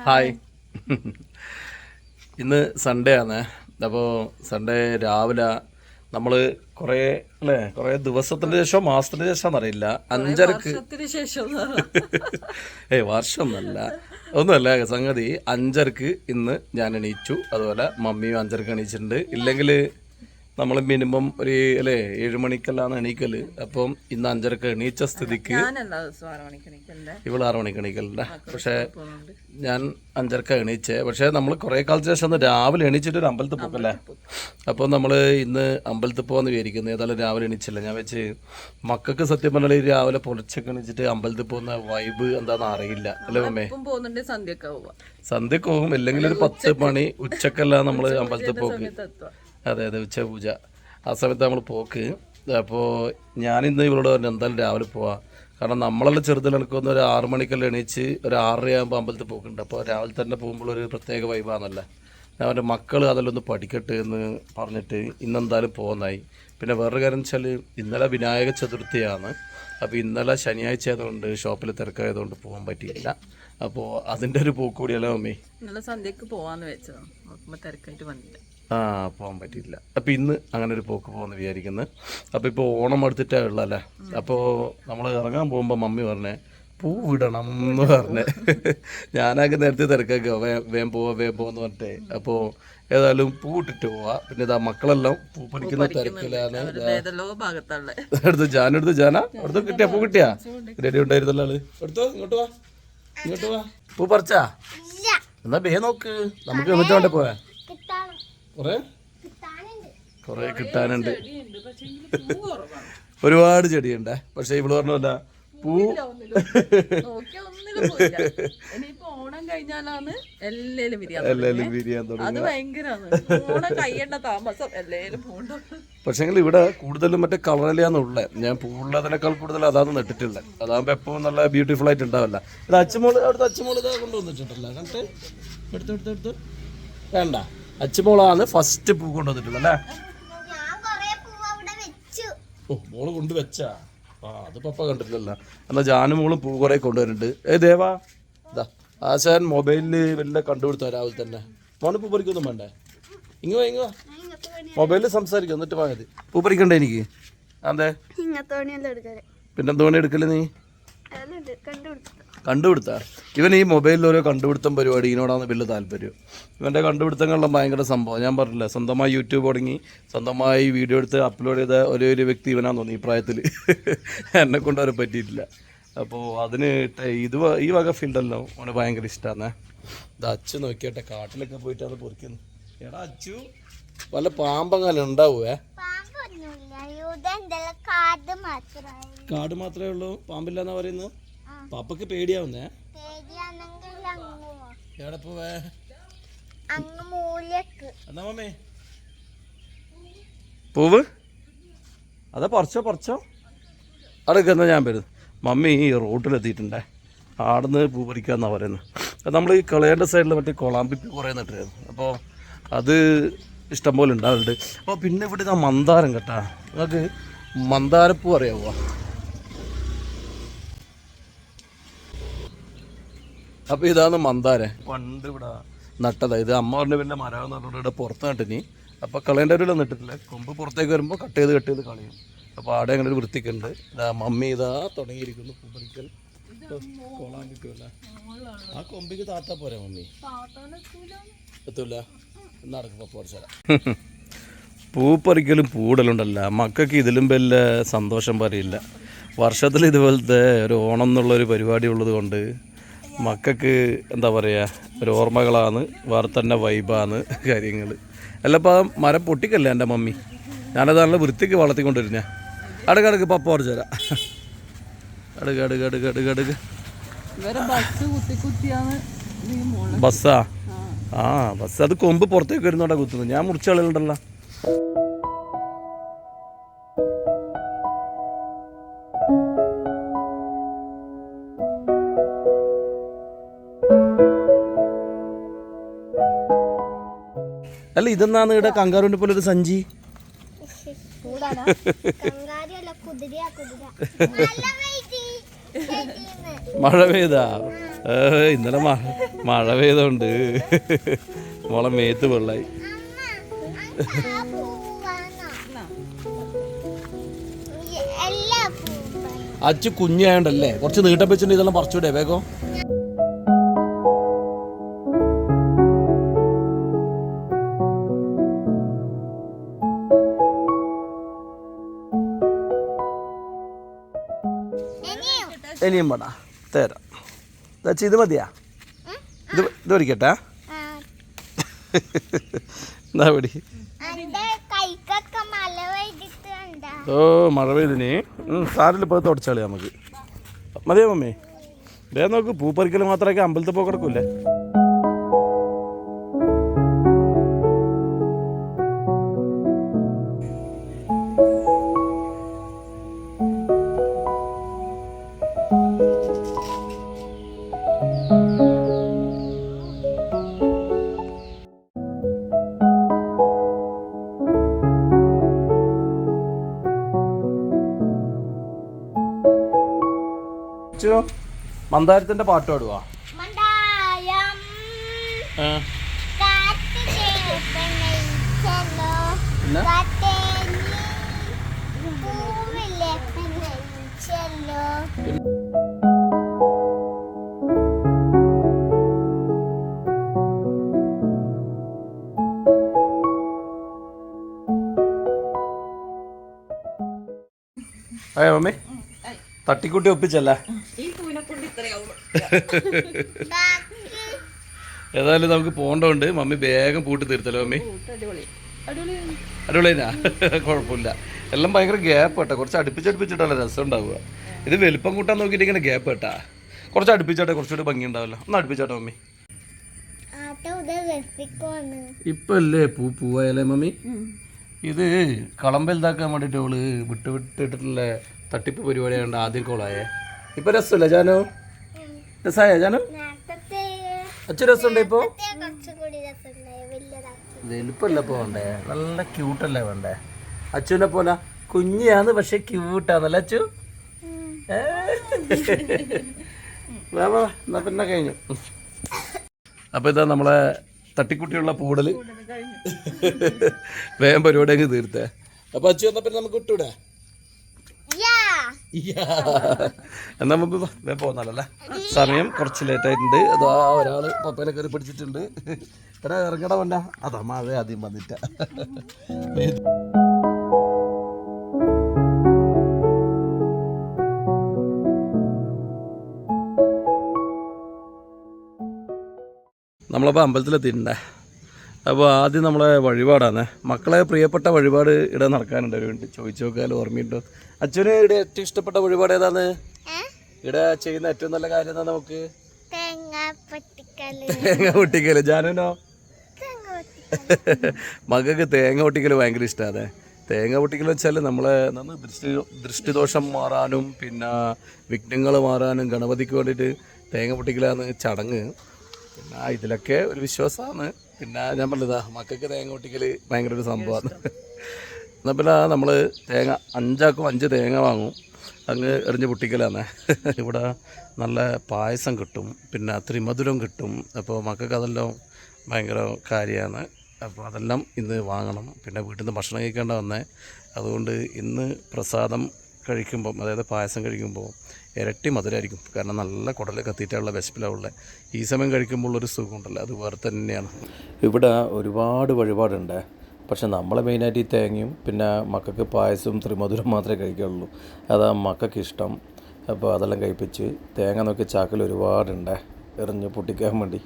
Hi. ഇന്ന് Sunday ആണ്. അപ്പോൾ സൺഡേ രാവിലെ നമ്മൾ കുറേ ദിവസത്തിന് ശേഷം മാസത്തിന് ശേഷം എന്നറിയില്ല 5:30 വർഷമൊന്നുമല്ല ഒന്നുമല്ല സംഗതി. 5:30 ഇന്ന് ഞാൻ എണീച്ചു. അതുപോലെ മമ്മിയും 5:30 എണീച്ചിട്ടുണ്ട്. ഇല്ലെങ്കിൽ നമ്മൾ മിനിമം ഒരു 7 മണിക്കെല്ലാം എണീക്കല്. അപ്പം ഇന്ന് 5:30 എണീച്ച സ്ഥിതിക്ക് ഇവള് 6 മണിക്ക് എണീക്കലുണ്ട്. പക്ഷെ ഞാൻ 5:30 എണീച്ചേ. പക്ഷെ നമ്മൾ കുറേ കാലത്തിന് ശേഷം ഒന്ന് രാവിലെ എണീച്ചിട്ട് ഒരു അമ്പലത്തിൽ പോക്കല്ലേ. അപ്പോൾ നമ്മൾ ഇന്ന് അമ്പലത്തിൽ പോകാമെന്ന് വിചാരിക്കുന്നു. ഏതായാലും രാവിലെ എണീച്ചില്ല. ഞാൻ വെച്ച് മക്കൾക്ക് സത്യം പറഞ്ഞാൽ രാവിലെ പുലർച്ചയ്ക്ക് എണീച്ചിട്ട് അമ്പലത്തിൽ പോകുന്ന വൈബ് എന്താണെന്ന് അറിയില്ല അല്ലേ മമ്മേ. സന്ധ്യക്ക് പോകും, അല്ലെങ്കിൽ ഒരു 10 മണി ഉച്ചക്കെല്ലാം നമ്മൾ അമ്പലത്തിൽ പോക്ക്. അതെ ഉച്ചപൂജ ആ സമയത്ത് നമ്മൾ പോക്ക്. അപ്പോൾ ഞാനിന്ന് ഇവരോട് പറഞ്ഞു എന്തായാലും രാവിലെ പോവാം. കാരണം നമ്മളെല്ലാം ചെറുതിൽ എനിക്കൊന്ന് ഒരു 6 മണിക്കെല്ലാം എണീച്ച് ഒരു 6:30 ആകുമ്പോൾ അമ്പലത്തിൽ പോക്കുണ്ട്. അപ്പോൾ രാവിലെ തന്നെ പോകുമ്പോൾ ഒരു പ്രത്യേക വൈബാണല്ലോ. ഞാൻ അവൻ്റെ മക്കൾ അതെല്ലാം ഒന്ന് പഠിക്കട്ടെ എന്ന് പറഞ്ഞിട്ട് ഇന്നെന്തായാലും പോകുന്നതായി. പിന്നെ വേറൊരു കാര്യം വെച്ചാൽ ഇന്നലെ വിനായക ചതുർത്ഥിയാണ്. അപ്പോൾ ഇന്നലെ ശനിയാഴ്ച ആയതുകൊണ്ട് ഷോപ്പിൽ തിരക്കായതുകൊണ്ട് പോകാൻ പറ്റിയില്ല. അപ്പോൾ അതിൻ്റെ ഒരു പോക്ക് കൂടിയല്ലോ മമ്മി. ഇന്നലെ സന്ധ്യക്ക് പോവാന്ന് വെച്ചത്, തിരക്കായിട്ട് വന്നില്ല. പോകാൻ പറ്റിയില്ല. അപ്പോൾ ഇന്ന് അങ്ങനെ ഒരു പോക്ക് പോകുമെന്ന് വിചാരിക്കുന്നത്. അപ്പോൾ ഇപ്പോൾ ഓണം എടുത്തിട്ടേ ഉള്ളല്ലേ. അപ്പോൾ നമ്മൾ ഇറങ്ങാൻ പോകുമ്പോൾ മമ്മി പറഞ്ഞേ പൂ ഇടണം എന്ന് പറഞ്ഞേ. ഞാനൊക്കെ നേരത്തെ തിരക്കൊക്കെ വേഗം പോവാന്ന് പറഞ്ഞിട്ടേ. അപ്പോൾ ഏതായാലും പൂ ഇട്ടിട്ട് പോവാ. പിന്നെ ഇതാ മക്കളെല്ലാം പൂ പറിക്കുന്ന തിരക്കിലാണ്. എടുത്ത് ജാന അടുത്ത് കിട്ടിയാ പൂ കിട്ടിയാ റെഡി ഉണ്ടായിരുന്നല്ലോ ആള്. എടുത്തോ, ഇങ്ങോട്ട് വാ. പൂ പറിച്ചാ എന്നാ ബേ നോക്ക്. നമുക്ക് എന്നിട്ട് വേണ്ടേ പോയാ കൊറേ കിട്ടാനുണ്ട്. ഒരുപാട് ചെടിയുണ്ടേ. പക്ഷെ ഇവള് പറഞ്ഞല്ല പൂ ഓണം കഴിഞ്ഞാലാണ് എല്ലാരും വിരിയാൻ പക്ഷെങ്കിൽ ഇവിടെ കൂടുതലും മറ്റേ കളറിലാന്നുള്ളേ. ഞാൻ പൂവുള്ളതിനേക്കാൾ കൂടുതൽ അതാണ് നട്ടിട്ടുള്ളത്. അതാകുമ്പോ എപ്പോഴും നല്ല ബ്യൂട്ടിഫുൾ ആയിട്ട് ഉണ്ടാവില്ല. ഇത് അച്ചുമോള് അവിടുത്തെ അച്ചുമോള് ഇതാ കൊണ്ടുവന്നിട്ടുണ്ടല്ലോ. കണ്ടിട്ട് എടുത്ത് വേണ്ട. അച്ചുമോളാണ് ഫസ്റ്റ് പൂ കൊണ്ടുവന്നിട്ടുള്ളത് അല്ലേ. ഓ മോള് കൊണ്ടുവച്ചാ. അത് പപ്പ കണ്ടിട്ടില്ലല്ലോ. എന്നാൽ ജാനുമോളും പൂ കുറെ കൊണ്ടുവരുന്നുണ്ട്. ദേവാ ഇതാ ആശാൻ മൊബൈലില് വല്ല കണ്ടുപിടുത്തോ രാവിലെ തന്നെ. മോന് പൂ പറിക്കൊന്നും വേണ്ടേ? ഇങ്ങ വാ മൊബൈലിൽ സംസാരിക്കും. എന്നിട്ട് വാങ്ങത് പൂ പറിക്കണ്ടേ എനിക്ക്. അതെ പിന്നെന്തോണി എടുക്കല് നീ കണ്ടുപിടുത്ത. ഇവൻ ഈ മൊബൈലിൽ ഓരോ കണ്ടുപിടുത്തം പരിപാടി ഇതിനോടാണ് വലിയ താല്പര്യം. ഇവൻ്റെ കണ്ടുപിടുത്തങ്ങളിലും ഭയങ്കര സംഭവം. ഞാൻ പറഞ്ഞില്ല, സ്വന്തമായി യൂട്യൂബ് തുടങ്ങി സ്വന്തമായി വീഡിയോ എടുത്ത് അപ്ലോഡ് ചെയ്ത ഒരു വ്യക്തി ഇവനാന്ന് തോന്നി ഈ പ്രായത്തിൽ. എന്നെ കൊണ്ട് അവരെ പറ്റിയിട്ടില്ല. അപ്പോൾ അതിന് ഈ വക ഫീൽഡല്ലോ അവന് ഭയങ്കര ഇഷ്ടമാണ്. ഇത് അച്ചു നോക്കിയാട്ടെ കാട്ടിലൊക്കെ പോയിട്ട് അത് പൊറിക്കുന്നു. എടാ അച്ചു വല്ല പാമ്പങ്ങാലും ഉണ്ടാവേ? കാട് മാത്രമേ ഉള്ളൂ, പാമ്പില്ലെന്നാ പറയുന്നത്. പാപ്പക്ക് പേടിയാവുന്നേ. എവിടെ പോവേ? എന്നാ മമ്മേ പൂവ് അതാ പറിച്ചോ അടക്ക. എന്നാ ഞാൻ വരുന്നു. മമ്മി ഈ റോട്ടിലെത്തിയിട്ടുണ്ടേ. ആടുന്ന് പൂ പറിക്കാന്നാ പറയുന്നത്. അത് നമ്മൾ ഈ കളയേണ്ട സൈഡിൽ മറ്റേ കൊളാമ്പിപ്പൂ കുറേ നട്ടായിരുന്നു. അപ്പോൾ അത് ഇഷ്ടംപോലെ ഉണ്ടാവുന്നുണ്ട്. അപ്പോൾ പിന്നെ ഇവിടെ ഇതാ മന്ദാരം കേട്ടാ. നിങ്ങൾക്ക് മന്ദാരപ്പൂ അറിയാവോ? അപ്പോൾ ഇതാണ് മന്ദാരം. പണ്ട് ഇവിടെ നട്ടതാ. ഇത് അമ്മ പറഞ്ഞ പിന്നെ മരം പറഞ്ഞിട്ട് ഇവിടെ പുറത്ത് നട്ടിനി. അപ്പോൾ കളയേണ്ടവരെല്ലാം നട്ടിട്ടില്ല. കൊമ്പ് പുറത്തേക്ക് വരുമ്പോൾ കട്ട് ചെയ്ത് കളയും. അപ്പോൾ ആടെ അങ്ങനെ ഒരു വൃത്തിക്കുണ്ട്. ഇതാ മമ്മി ഇതാ തുടങ്ങിയിരിക്കുന്നു പൂ പറിക്കൽ. കൊളാൻ കിട്ടുമല്ല. ആ കൊമ്പിക്ക് താത്താ പോരാ മമ്മി. എത്തൂല. നടക്കും പപ്പ പഠിച്ചാല. പൂ പറിക്കലും പൂടലുണ്ടല്ല മക്കൾക്ക് ഇതിലും വലിയ സന്തോഷം പറയില്ല. വർഷത്തിൽ ഇതുപോലത്തെ ഒരു ഓണം എന്നുള്ളൊരു പരിപാടി ഉള്ളത് കൊണ്ട് മക്കൾക്ക് എന്താ പറയുക ഒരു ഓർമ്മകളാണ്. വേറെ തന്നെ വൈബാണ് കാര്യങ്ങൾ. എല്ലപ്പോൾ മരം പൊട്ടിക്കല്ലേ എൻ്റെ മമ്മി. ഞാനത് നല്ല വൃത്തിക്ക് വളർത്തിക്കൊണ്ടിരുന്നേ. അടുക്ക് പപ്പ കുറച്ച് തരാം. അടുക്ക് ബസ്സാ? ബസ് അത് കൊമ്പ് പുറത്തേക്ക് വരുന്നോണ്ടാ കുത്തുന്നത്. ഞാൻ മുറിച്ച കളികളുണ്ടല്ലോ. അല്ല ഇതെന്നാണ് ഇവിടെ കങ്കാറുവിന്റെ പോലെ ഒരു സഞ്ചി. മഴ പെയ്താ ഇന്നലെ മഴ പെയ്തോണ്ട് മോളെ മേത്ത് വെള്ളായി. അച്ചു കുഞ്ഞായോണ്ടല്ലേ കുറച്ച് നീട്ടം വെച്ചിട്ട് ഇതെല്ലാം പറിച്ചൂടെ വേഗം. ഇനിയും വേടാ തരാം. അച്ഛ ഇത് മതിയാ? ഇത് പഠിക്കട്ടെ. എന്നാ പിടി. ഓ മഴ പെയ്തിനി സാരിൽ ഇപ്പോൾ തുടച്ചാളി നമുക്ക്. മതിയോ മമ്മി? ദേ നോക്ക് പൂ പറിക്കൽ മാത്രമൊക്കെ അമ്പലത്തിൽ പോയി കിടക്കൂല്ലേ. മന്ദാരത്തിന്റെ പാട്ട് പാടുവാ. അയ്യോ മമ്മി തട്ടിക്കുട്ടി ഒപ്പിച്ചല്ലേ. ഏതായാലും നമുക്ക് പോകേണ്ടതുണ്ട്. മമ്മി വേഗം പൂട്ടി തീർത്തല്ലോ മമ്മി. അടിപൊളിയാ കുഴപ്പമില്ല. എല്ലാം ഭയങ്കര ഗ്യാപ്പ് കേട്ടോ. കുറച്ച് അടുപ്പിച്ചടുപ്പിച്ചിട്ടല്ല രസം ഉണ്ടാവുക. ഇത് വലുപ്പം കൂട്ടാൻ നോക്കിയിട്ട് ഇങ്ങനെ ഗ്യാപ്പ് കേട്ടാ. കുറച്ച് അടുപ്പിച്ചാട്ടെ കുറച്ചുകൂടി ഭംഗി ഉണ്ടാവല്ലോ. ഒന്ന് അടുപ്പിച്ചാട്ടോ മമ്മി. ഇപ്പൊ അല്ലേ പൂവായല്ലേ മമ്മി? ഇത് കളം വലുതാക്കാൻ വേണ്ടിയിട്ട് അവള് വിട്ടിട്ടുള്ള തട്ടിപ്പ് പരിപാടിയാണ്ട് ആദ്യം കോളായേ. ഇപ്പൊ രസമല്ലേ ജാനു? രസായ ജാനു? അച്ഛൻ രസമുണ്ട് ഇപ്പൊ? വലുപ്പല്ല ഇപ്പൊ വേണ്ടേ? നല്ല ക്യൂട്ടല്ലേ വേണ്ടേ? അച്ഛനെ പോലെ കുഞ്ഞാന്ന് പക്ഷെ ക്യൂട്ടാന്നല്ലേ അച്ചു? എന്നാ പിന്നെ കഴിഞ്ഞു. അപ്പൊ ഇതാ നമ്മളെ തട്ടിക്കുട്ടിയുള്ള പൂടല് വേഗം പരിപാടി അങ്ങ് തീർത്തേ. അപ്പൊ അച്ചു എന്നാ പിന്നെ നമുക്ക് വിട്ടൂടെ? എന്നാ നമുക്ക് വേഗം പോന്നാലല്ലേ. സമയം കുറച്ച് ലേറ്റ് ആയിട്ടുണ്ട്. അതാ ഒരാള് പപ്പേനെ കയറി പിടിച്ചിട്ടുണ്ട്. എടാ ഇറങ്ങട വേണ്ട. അതാ മഴ ആദ്യം വന്നിട്ട. നമ്മളപ്പോൾ അമ്പലത്തിലെത്തിയിട്ടുണ്ടേ. അപ്പോൾ ആദ്യം നമ്മളെ വഴിപാടാണ്. മക്കളെ പ്രിയപ്പെട്ട വഴിപാട് ഇവിടെ നടക്കാനുണ്ട്. ഒരു വേണ്ടി ചോദിച്ചു നോക്കാൻ ഓർമ്മയുണ്ടോ? അച്ഛന് ഇവിടെ ഏറ്റവും ഇഷ്ടപ്പെട്ട വഴിപാട് ഏതാണ്? ഇവിടെ ചെയ്യുന്ന ഏറ്റവും നല്ല കാര്യം എന്താ നമുക്ക്? തേങ്ങ പൊട്ടിക്കല്. ജാനുനോ? മകൾക്ക് തേങ്ങ പൊട്ടിക്കൽ ഭയങ്കര ഇഷ്ടമാണ്. തേങ്ങ പൊട്ടിക്കൽ വെച്ചാൽ നമ്മളെ ദൃഷ്ടിദോഷം മാറാനും പിന്നെ വിഘ്നങ്ങൾ മാറാനും ഗണപതിക്ക് വേണ്ടിയിട്ട് തേങ്ങ പൊട്ടിക്കലാണ് ചടങ്ങ്. പിന്നെ ഇതിലൊക്കെ ഒരു വിശ്വാസമാണ്. പിന്നെ ഞാൻ പറഞ്ഞതാ മക്കൾക്ക് തേങ്ങ പൊട്ടിക്കൽ ഭയങ്കര ഒരു സംഭവമാണ്. എന്നാൽ പിന്നെ നമ്മൾ തേങ്ങ 5 തേങ്ങ വാങ്ങും, അങ്ങ് എറിഞ്ഞ് പൊട്ടിക്കലാണ്. ഇവിടെ നല്ല പായസം കിട്ടും, പിന്നെ ത്രിമധുരം കിട്ടും. അപ്പോൾ മക്കൾക്ക് അതെല്ലാം ഭയങ്കര കാര്യമാണ്. അപ്പോൾ അതെല്ലാം ഇന്ന് വാങ്ങണം. പിന്നെ വീട്ടിൽ നിന്ന് ഭക്ഷണം കഴിക്കേണ്ട വന്നേ. അതുകൊണ്ട് ഇന്ന് പ്രസാദം കഴിക്കുമ്പം, അതായത് പായസം കഴിക്കുമ്പോൾ ഇരട്ടി മധുരമായിരിക്കും. കാരണം നല്ല കുടൽ കത്തിയിട്ടുള്ള വിശപ്പിലുള്ള ഈ സമയം കഴിക്കുമ്പോൾ ഒരു സുഖമുണ്ടല്ലോ, അത് വേറെ തന്നെയാണ്. ഇവിടെ ഒരുപാട് വഴിപാടുണ്ട്. പക്ഷെ നമ്മളെ മെയിനായിട്ട് ഈ തേങ്ങയും പിന്നെ മക്കൾക്ക് പായസവും ത്രിമധുരം മാത്രമേ കഴിക്കുള്ളൂ. അതാ മക്കൾക്ക് ഇഷ്ടം. അപ്പോൾ അതെല്ലാം കഴിപ്പിച്ച് തേങ്ങ നോക്കി ചാക്കിൽ ഒരുപാടുണ്ട് എറിഞ്ഞ് പൊട്ടിക്കാൻ വേണ്ടി.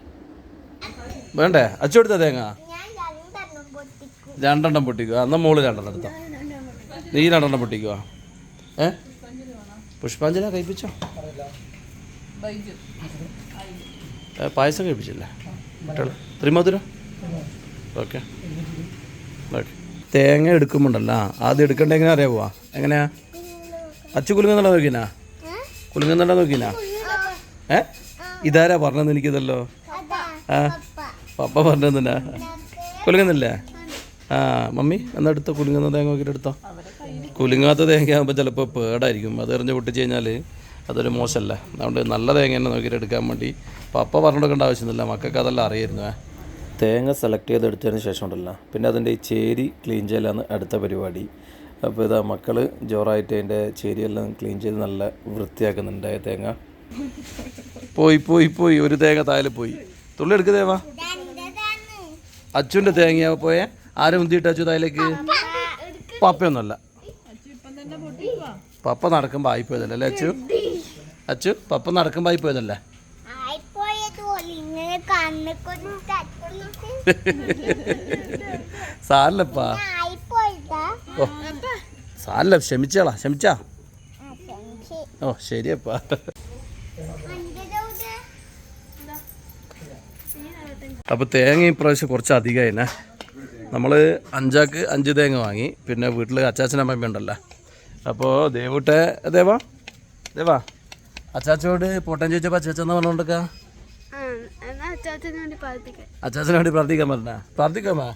വേണ്ടേ അച്ചു എടുത്ത തേങ്ങ 2 പൊട്ടിക്കുക. എന്നാൽ മോള് 2 എടുത്തോ, നീ 2 പൊട്ടിക്കുക. പുഷ്പാഞ്ജലി കഴിപ്പിച്ചോ? പായസം കഴിപ്പിച്ചില്ലേ കുട്ടികൾ? ത്രിമധുരം ഓക്കെ ഓക്കെ. തേങ്ങ എടുക്കുമ്പോണ്ടല്ലോ ആദ്യം എടുക്കേണ്ട എങ്ങനെ അറിയാമോ? എങ്ങനെയാ അച്ചു കുലുങ്ങുന്നുണ്ടോ നോക്കിനാ? കുലുങ്ങുന്നുണ്ടോ നോക്കിനാ? ഇതാരാ പറഞ്ഞത്? എനിക്കിതല്ലോ. പപ്പ പറഞ്ഞതിനാ കുലുങ്ങുന്നില്ലേ? മമ്മി എന്നാ എടുത്തോ, കുലുങ്ങുന്ന തേങ്ങ നോക്കിയിട്ട് എടുത്തോ. കുലുങ്ങാത്ത തേങ്ങ ആകുമ്പോൾ ചിലപ്പോൾ പേടായിരിക്കും. അത് എറിഞ്ഞ് പൊട്ടിച്ച് കഴിഞ്ഞാൽ അതൊരു മോശമല്ല. അതുകൊണ്ട് നല്ല തേങ്ങ തന്നെ നോക്കിയിട്ട് എടുക്കാൻ വേണ്ടി പപ്പ പറഞ്ഞെടുക്കേണ്ട ആവശ്യമൊന്നുമില്ല, മക്കൾക്ക് അതെല്ലാം അറിയായിരുന്നു. തേങ്ങ സെലക്ട് ചെയ്തെടുത്തതിന് ശേഷം ഉണ്ടല്ലോ പിന്നെ അതിൻ്റെ ഈ ചേരി ക്ലീൻ ചെയ്യലാണ് അടുത്ത പരിപാടി. അപ്പോൾ ഇതാ മക്കൾ ജോറായിട്ട് അതിൻ്റെ ചേരിയെല്ലാം ക്ലീൻ ചെയ്ത് നല്ല വൃത്തിയാക്കുന്നുണ്ട്. തേങ്ങ പോയി ഒരു തേങ്ങ താഴെ പോയി. തുള്ളി എടുക്കുന്നേവാ അച്ചുവിൻ്റെ തേങ്ങയാ പോയേ. ആരും ഉന്തിയിട്ട് അച്ചു തായിലേക്ക്? പപ്പയൊന്നുമല്ല, പപ്പ നടക്കുമ്പോൾ ആയിപ്പോയതല്ലേ അല്ലേ അച്ചു പപ്പ നടക്കുമ്പോൾ ആയിപ്പോയതല്ലേ? സാരല്ലപ്പാ, ഓ സാരല്ല, ക്ഷമിച്ചാ. ഓ ശരിയപ്പാ. അപ്പോൾ തേങ്ങ ഇപ്രാവശ്യം കുറച്ച് അധികമായിനെ. നമ്മൾ 5 തേങ്ങ വാങ്ങി. പിന്നെ വീട്ടിൽ അച്ചാച്ചനമ്മ ഉണ്ടല്ലോ. അപ്പോൾ ദേവാ അച്ചാച്ചോട് പോട്ടാൻ ചോദിച്ചപ്പോൾ അച്ചാച്ചെന്ന് പറഞ്ഞോണ്ടൊക്കെ അച്ചാച്ചന് വേണ്ടി പ്രാർത്ഥിക്കാൻ പറഞ്ഞ പ്രാർത്ഥിക്കാമോ?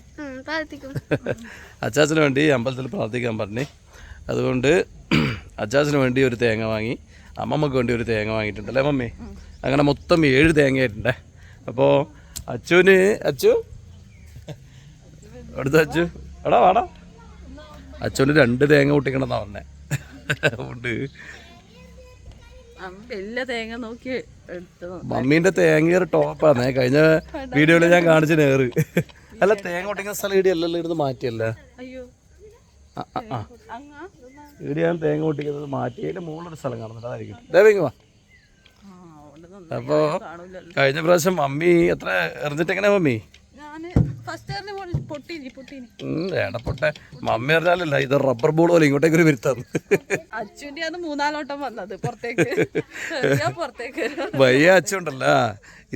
അച്ചാച്ചന് വേണ്ടി അമ്പലത്തിൽ പ്രാർത്ഥിക്കാൻ പറഞ്ഞു. അതുകൊണ്ട് അച്ചാച്ചന് വേണ്ടി ഒരു തേങ്ങ വാങ്ങി, അമ്മമ്മക്ക് വേണ്ടി ഒരു തേങ്ങ വാങ്ങിയിട്ടുണ്ടല്ലേ മമ്മി? അങ്ങനെ മൊത്തം 7 തേങ്ങയായിട്ടുണ്ടേ. അപ്പോൾ അച്ചു അടുത്ത എടാ വാടാ, അച്ചുവിന് 2 തേങ്ങ പൊട്ടിക്കണമെന്നാ പറഞ്ഞേ. അതുകൊണ്ട് മമ്മീൻ്റെ തേങ്ങ ഒരു ടോപ്പാന്നേ. കഴിഞ്ഞ വീഡിയോയിൽ ഞാൻ കാണിച്ച നേറ് അല്ല, തേങ്ങ പൊട്ടിക്കുന്ന സ്ഥലം ഇടിയല്ലല്ലോ, ഇരുന്ന് മാറ്റിയല്ലേ. ഇടിയാണ് തേങ്ങ പൊട്ടിക്കുന്നത്, മാറ്റിയതിൻ്റെ മുകളിലൊരു സ്ഥലം കാണുന്നുണ്ട്, അതായിരിക്കും. ദേവിങ് വാ. അപ്പോൾ കഴിഞ്ഞ പ്രാവശ്യം മമ്മി എത്ര എറിഞ്ഞിട്ട് എങ്ങനെയാ മമ്മി? ഏടപ്പൊട്ടെ മമ്മി അറിഞ്ഞാലല്ല, ഇത് റബ്ബർ ബോൾ പോലെ ഇങ്ങോട്ടേക്ക് ഒരു വരുത്താന്ന്. വയ്യ അച്ചുണ്ടല്ല,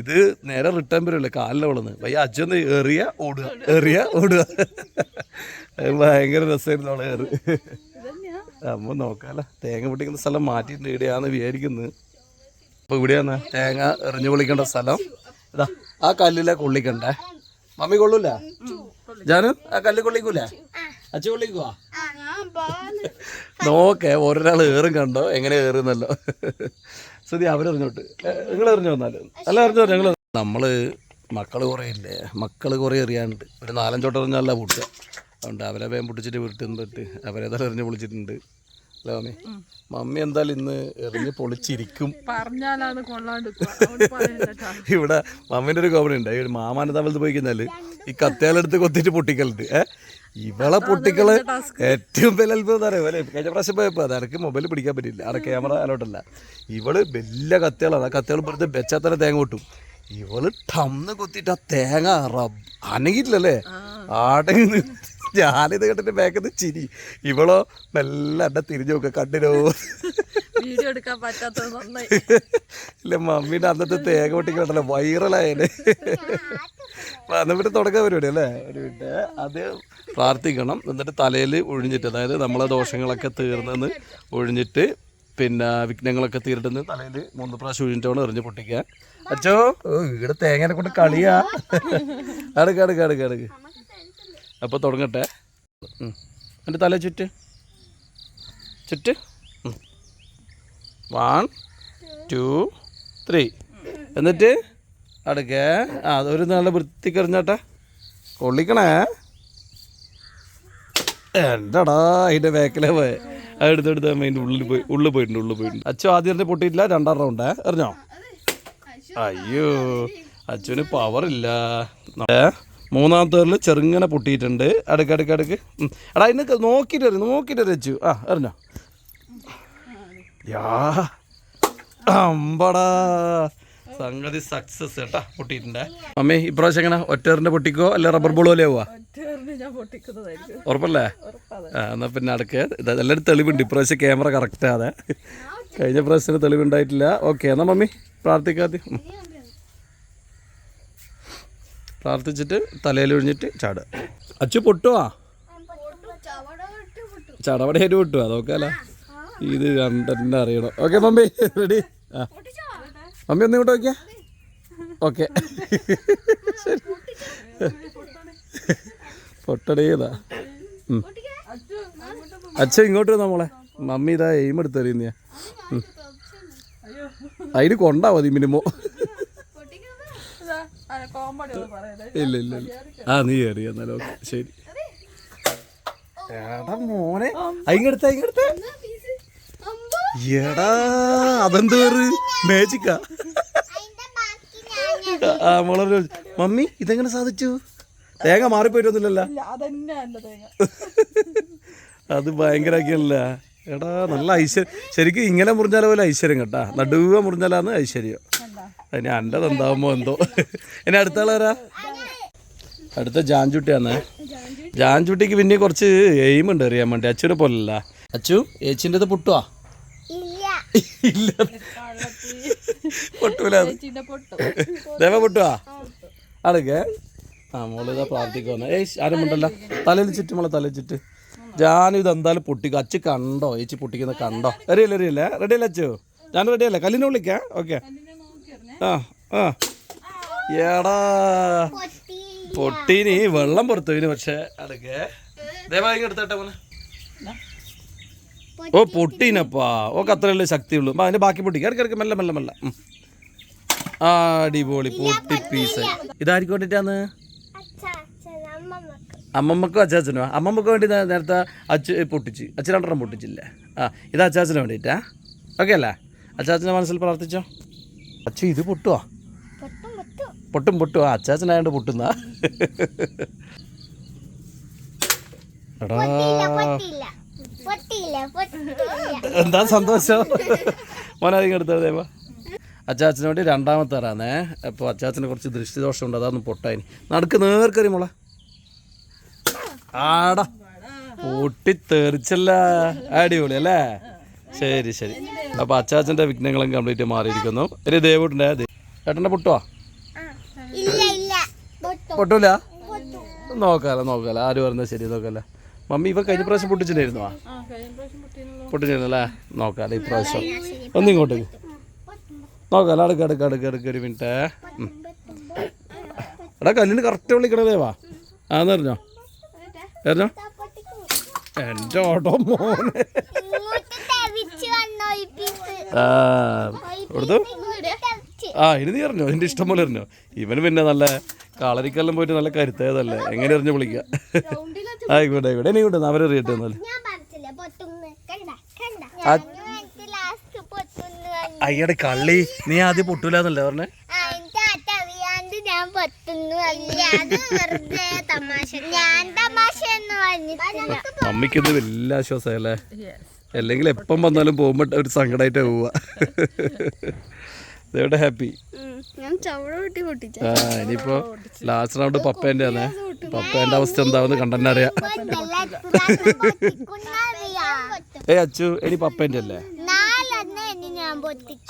ഇത് നേരെ റിട്ടേൺ വരുമല്ലേ, കാലിലെ വളർന്ന് വയ്യ അച്ഛന്ന് എറിയ ഓടുക. ഭയങ്കര രസമായിരുന്നു അവളെ ഏറ്. അമ്മ നോക്കാല്ല, തേങ്ങ പൊട്ടിക്കുന്ന സ്ഥലം മാറ്റിയിട്ട് ഇവിടെയാന്ന് വിചാരിക്കുന്നത്. അപ്പോൾ ഇവിടെയാണ് തേങ്ങ എറിഞ്ഞു പൊളിക്കേണ്ട സ്ഥലം. ഇതാ ആ കല്ലിലെ കൊള്ളിക്കണ്ടേ മമ്മി? കൊള്ളൂല ജാനു? ആ കല്ല് കൊള്ളിക്കൂലേ? അച്ഛ കൊള്ളിക്കുവാ? നോക്കേ ഓരോരാൾ ഏറും കണ്ടോ എങ്ങനെ ഏറുന്നല്ലോ. സുധി അവരെറിഞ്ഞോട്ട്, നിങ്ങൾ എറിഞ്ഞു വന്നാലും അല്ല എറിഞ്ഞോ ഞങ്ങൾ. നമ്മൾ മക്കൾ കുറേ ഇല്ലേ, മക്കൾ കുറേ എറിയാനുണ്ട്. ഒരു 4-5 വട്ടം എറിഞ്ഞാലല്ല പൊട്ടുക. അതുകൊണ്ട് അവരെ വേഗം പൊട്ടിച്ചിട്ട് വീട്ടിൽ അവരേതായാലും എറിഞ്ഞ് പൊളിച്ചിട്ടുണ്ട്. അല്ലേ മമ്മി? മമ്മി എന്തായാലും ഇന്ന് എറിഞ്ഞ് പൊളിച്ചിരിക്കും. ഇവിടെ മമ്മീൻ്റെ ഒരു കോമഡി ഉണ്ട്. ഈ മാമാൻ്റെ തമ്മിൽ പോയി കഴിഞ്ഞാൽ ഈ കത്തേലെടുത്ത് കൊത്തിയിട്ട് പൊട്ടിക്കലുണ്ട്. ഇവളെ പൊട്ടിക്കള് ഏറ്റവും വലിയ അത്ഭുതം എന്താ പറയുക അല്ലേ? കഴിഞ്ഞ പ്രാവശ്യം പോയപ്പോൾ അത് ഇടയ്ക്ക് മൊബൈൽ പിടിക്കാൻ പറ്റില്ല, അവിടെ ക്യാമറ അലോട്ടല്ല. ഇവള് വലിയ കത്തികളാണ്, ആ കത്തികൾ വെറുതെ വെച്ചാൽ തന്നെ തേങ്ങ പൊട്ടും. ഇവള് ടന്ന് കൊത്തിയിട്ട് ആ തേങ്ങ അനങ്ങിയിട്ടില്ലല്ലേ, ആടങ്ങി. ഞാനിത് കേട്ടിട്ട് ബാക്കിന്ന് ചിരി. ഇവളോ മെല്ലെ എന്നെ തിരിഞ്ഞു നോക്കുക, കണ്ടിരോ ഇല്ല. മമ്മീൻ്റെ അന്നത്തെ തേങ്ങ പൊട്ടിക്കണ്ടല്ലോ, വൈറലായനെ. എന്നിട്ട് തുടക്കം പരിപാടി അല്ലേ? ഒരു വീട്ട് അത് പ്രാർത്ഥിക്കണം. എന്നിട്ട് തലയിൽ ഒഴിഞ്ഞിട്ട്, അതായത് നമ്മളെ ദോഷങ്ങളൊക്കെ തീർന്നെന്ന് ഒഴിഞ്ഞിട്ട്, പിന്നെ വിഘ്നങ്ങളൊക്കെ തീർട്ടെന്ന് തലയിൽ 3 പ്രാവശ്യം ഒഴിഞ്ഞിട്ടാണ് എറിഞ്ഞ് പൊട്ടിക്കാൻ. അച്ഛോ ഇവിടെ തേങ്ങനെ കൊണ്ട് കളിയാ. അടുക്ക്. അപ്പോൾ തുടങ്ങട്ടെ. എൻ്റെ തല ചുറ്റ് 1 2 3 എന്നിട്ട് അടുക്കേ. അതൊരു നല്ല വൃത്തിക്കെറിഞ്ഞാട്ടെ, കൊള്ളിക്കണേ. എന്താടാ അതിൻ്റെ ബാക്കിലേ പോയെ, അതെടുത്തെടുത്ത് അതിൻ്റെ ഉള്ളിൽ പോയിട്ടുണ്ട്. അച്ഛൻ ആദ്യം എറിഞ്ഞ് പൊട്ടിയിട്ടില്ല, 2ാം റൗണ്ടേ എറിഞ്ഞോ? അയ്യോ അച്ഛന് പവറില്ല. 3ാമത്തേറിൽ ചെറുങ്ങനെ പൊട്ടിയിട്ടുണ്ട്. അടുക്ക് എടാ ഇന്ന് നോക്കിയിട്ട് വെച്ചു. എറിഞ്ഞോ? യാ അമ്പടാ, സംഗതി സക്സസ് കേട്ടാ, പൊട്ടിയിട്ടുണ്ടേ. മമ്മി ഇപ്രാവശ്യം എങ്ങനെ ഒറ്റേറിൻ്റെ പൊട്ടിക്കോ അല്ല റബ്ബർ ബോൾ പോലെ പോവാ? ഉറപ്പല്ലേ? എന്നാൽ പിന്നെ അടുക്ക്. എല്ലാവരും തെളിവുണ്ട് ഇപ്രാവശ്യം, ക്യാമറ കറക്റ്റാതെ. കഴിഞ്ഞ പ്രാവശ്യത്തിന് തെളിവുണ്ടായിട്ടില്ല. ഓക്കെ എന്നാൽ മമ്മി പ്രാർത്ഥിക്കാതെ പ്രാർത്ഥിച്ചിട്ട് തലയിൽ ഒഴിഞ്ഞിട്ട് ചാടുക. അച്ചു പൊട്ടുവാ? ചടവടയായിട്ട് പൊട്ടുക, നോക്കാല. ഇത് കണ്ടെന്നെ അറിയണം. Okay mummy ready? മമ്മി ഒന്ന് ഇങ്ങോട്ട് നോക്കിയാ? ഓക്കെ ശരി. പൊട്ടടേതാ. അച്ഛൻ ഇങ്ങോട്ട് നമ്മളെ മമ്മി ഇതാ എയിം എടുത്തെറിയുന്ന. അതിന് കൊണ്ടാ മതി മിനിമം. കോമ്പൗണ്ട് പറയുന്നത് ഇല്ല ഇല്ല ഇല്ല. ആ നീ കയറി എന്നാലും ഓക്കെ ശരി. എടാ മോനെ അയിങ്ങടുത്ത എടാ അതെന്ത് വേറ് മാജിക്കാ. ആ മോളെ മമ്മി ഇതെങ്ങനെ സാധിച്ചു? തേങ്ങ മാറിപ്പോയിട്ടൊന്നുമില്ലല്ലോ. അതന്നെ എൻ്റെ തേങ്ങ. അത് ഭയങ്കരമാക്കിയല്ല. എടാ നല്ല ഐശ്വര്യം. ശരിക്കും ഇങ്ങനെ മുറിഞ്ഞാലോ പോലെ ഐശ്വര്യം കേട്ടാ. നടുവ മുറിഞ്ഞാലാന്ന് ഐശ്വര്യം. അതിന് എൻ്റെ എന്താവുമ്പോ എന്തോ. ഇനി അടുത്ത ആളാരാ? അടുത്ത ജാൻചുട്ടിയാന്നേ. ജാൻചുട്ടിക്ക് പിന്നെ കുറച്ച് എയിമുണ്ട് അറിയാൻ വേണ്ടി. അച്ചുവിനെ പോലല്ല. അച്ചു ഏച്ചിൻ്റെ പൊട്ടുവാ? ഇല്ല പൊട്ടൂല. ദേവ പൊട്ടുവാ ആടൊക്കെ. ആ മോള് ഇതാ പ്രാർത്ഥിക്കുവന്നെ. ആരും ഉണ്ടല്ലോ. തലയിൽ ചുറ്റും മോളെ തലയിൽ ചുറ്റ്. ഞാനും ഇത് എന്തായാലും പൊട്ടിക്കും. അച്ചു കണ്ടോ ഏച്ചി പൊട്ടിക്കുന്ന കണ്ടോ? അറിയില്ലേ റെഡിയല്ലേ അച്ചു? ഞാൻ റെഡിയല്ലേ? കല്ലിനെ വിളിക്കാം. ഓക്കെ. ആ ആ എടാ പൊട്ടീനി വെള്ളം പുറത്തു ഇതിന്. പക്ഷെ അടക്കെ ദേവായി എടുത്തട്ടെ മോനെ. ഓ പൊട്ടീനപ്പാ. ഓക്കെ അത്രയല്ലേ ശക്തിയുള്ളൂ. അതിന്റെ ബാക്കി പൊട്ടിക്കുക. ഇടയ്ക്കിടയ്ക്ക് മെല്ലെ മെല്ലെ മെല്ലെ. ആ അടിപൊളി പൊട്ടി പീസ്. ഇതായിരിക്കും വേണ്ടിട്ടാന്ന്? അമ്മമ്മക്കും അച്ചാച്ചനോ? അമ്മമ്മക്ക് വേണ്ടി നേരത്തെ അച്ഛ പൊട്ടിച്ച്. അച്ഛൻ രണ്ടെണ്ണം പൊട്ടിച്ചില്ലേ? ആ ഇത് അച്ചാച്ചന് വേണ്ടിയിട്ടാ. ഓക്കെ അല്ലേ? അച്ചാച്ചൻ്റെ മനസ്സിൽ പ്രാർത്ഥിച്ചോ. അച്ഛൻ ഇത് പൊട്ടുവാ? പൊട്ടും. ആ അച്ചാച്ചനായോണ്ട് പൊട്ടുന്ന. എടാ എന്താ സന്തോഷം മോനധികം എടുത്തത് ദേവ. അച്ചാച്ചന് വേണ്ടി രണ്ടാമത്തെ തരാന്നേ. അപ്പോൾ അച്ചാച്ചന് കുറച്ച് ദൃഷ്ടിദോഷമുണ്ട്. അതൊന്നും പൊട്ടായിന്. നടക്ക് നേർക്കറി മോളെ. ആടാ പൊട്ടിത്തെറിച്ചല്ല. അടിപൊളി അല്ലേ? ശരി ശരി. അപ്പോൾ അച്ചാച്ചൻ്റെ വിഘ്നങ്ങളും കംപ്ലീറ്റ് മാറിയിരിക്കുന്നു. ഇനി ദേവൂട്ടിൻ്റെ ഏട്ടൻ്റെ പൊട്ടുവാ? പൊട്ടൂല. നോക്കാലോ ആര് പറഞ്ഞാൽ ശരി. നോക്കാലോ മമ്മി. ഇവ കഴിഞ്ഞ പ്രാവശ്യം പൊട്ടിച്ചിട്ടുണ്ടായിരുന്നോ? പൊട്ടിച്ചിരുന്നല്ലേ? നോക്കാലോ ഇപ്രാവശ്യം. ഒന്നിങ്ങോട്ടേക്ക് നോക്കാലോ. അടുക്ക് ഒരു മിനിറ്റ്. എടാ കല്ലിന് കറക്റ്റ് വിളിക്കണ ദേവാ. ആന്നറിഞ്ഞോ എൻ്റെ ഓട്ടോ മോനെ. കൊടുത്തു. ആ ഇനി നീ അറിഞ്ഞോ? എൻ്റെ ഇഷ്ടം പോലെ അറിഞ്ഞോ? ഇവന് പിന്നെ നല്ല കളരിക്കെല്ലാം പോയിട്ട് നല്ല കരുത്തേതല്ലേ. എങ്ങനെ അറിഞ്ഞു വിളിക്കുക? ആയിക്കോട്ടെ ഇനി കൊണ്ടുവന്ന് അവരറിയട്ടെ. എന്നാലും അയ്യടെ കള്ളി. നീ ആദ്യം പൊട്ടൂലെന്നല്ലേ പറഞ്ഞേ? മമ്മിക്കിത് വലിയ ആശ്വാസമല്ലേ? അല്ലെങ്കിൽ എപ്പം വന്നാലും പോകുമ്പോ ഒരു സങ്കടമായിട്ട് പോവാ. ഇതെവിടെ ഹാപ്പി. ആ ഇനിയിപ്പോ ലാസ്റ്റ് റൗണ്ട് പപ്പേന്റെ ആണേ. പപ്പേന്റെ അവസ്ഥ എന്താവെന്ന് കണ്ടെന്നെ അറിയാം. അച്ചു ഇനി പപ്പേന്റെ അല്ലേ?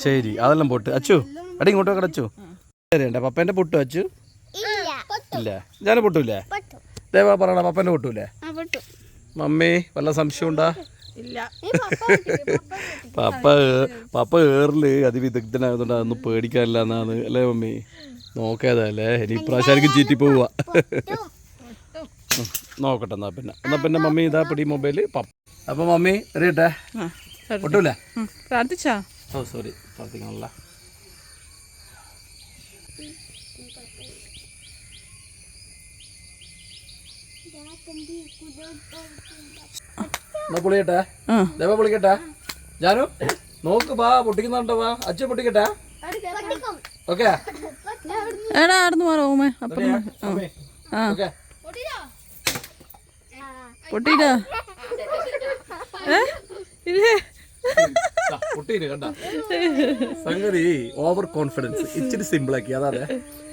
ശരി അതെല്ലാം പൊട്ട്. അച്ചു അടി ഇങ്ങോട്ടോ കടച്ചു. ശരിയണ്ടേ പപ്പേന്റെ പൊട്ടു അച്ചു? ഇല്ല ഞാൻ പൊട്ടൂലേ? ദേവാ പറയണ പപ്പേന്റെ പൊട്ടൂലേ? മമ്മി വല്ല സംശയം ഉണ്ടാ? പപ്പ ഏറില് അതിവിദഗ്ധനായതുകൊണ്ട് അതൊന്നും പേടിക്കാനില്ല എന്നാണ് അല്ലേ മമ്മി? നോക്കേതല്ലേ ഇനി ഇപ്രാവശ്യം ചീറ്റി പോവുക. നോക്കട്ടെ എന്നാ പിന്നെ മമ്മി ഇതാ പിടി മൊബൈല്. അപ്പൊ മമ്മി അറിയട്ടെ പൊട്ടൂല? പ്രാർത്ഥിച്ചാ? ഓ സോറി പ്രാർത്ഥിക്കണല്ല. എന്നാ പൊളിക്കട്ടെ. ദേവ പൊളിക്കട്ടെ. ജാനു നോക്ക് വാ പൊട്ടിക്കുന്നുണ്ടോ? വാ അച്ഛൻ പൊട്ടിക്കട്ടെ. ഓക്കെ എടാ ആടുന്ന് മാറോ ഓമേ. പൊട്ടിയില്ല ഇല്ലേ? പൊട്ടീന് കണ്ട സംഗതി ഓവർ കോൺഫിഡൻസ്. ഇച്ചിരി സിമ്പിളാക്കി. അതാണ്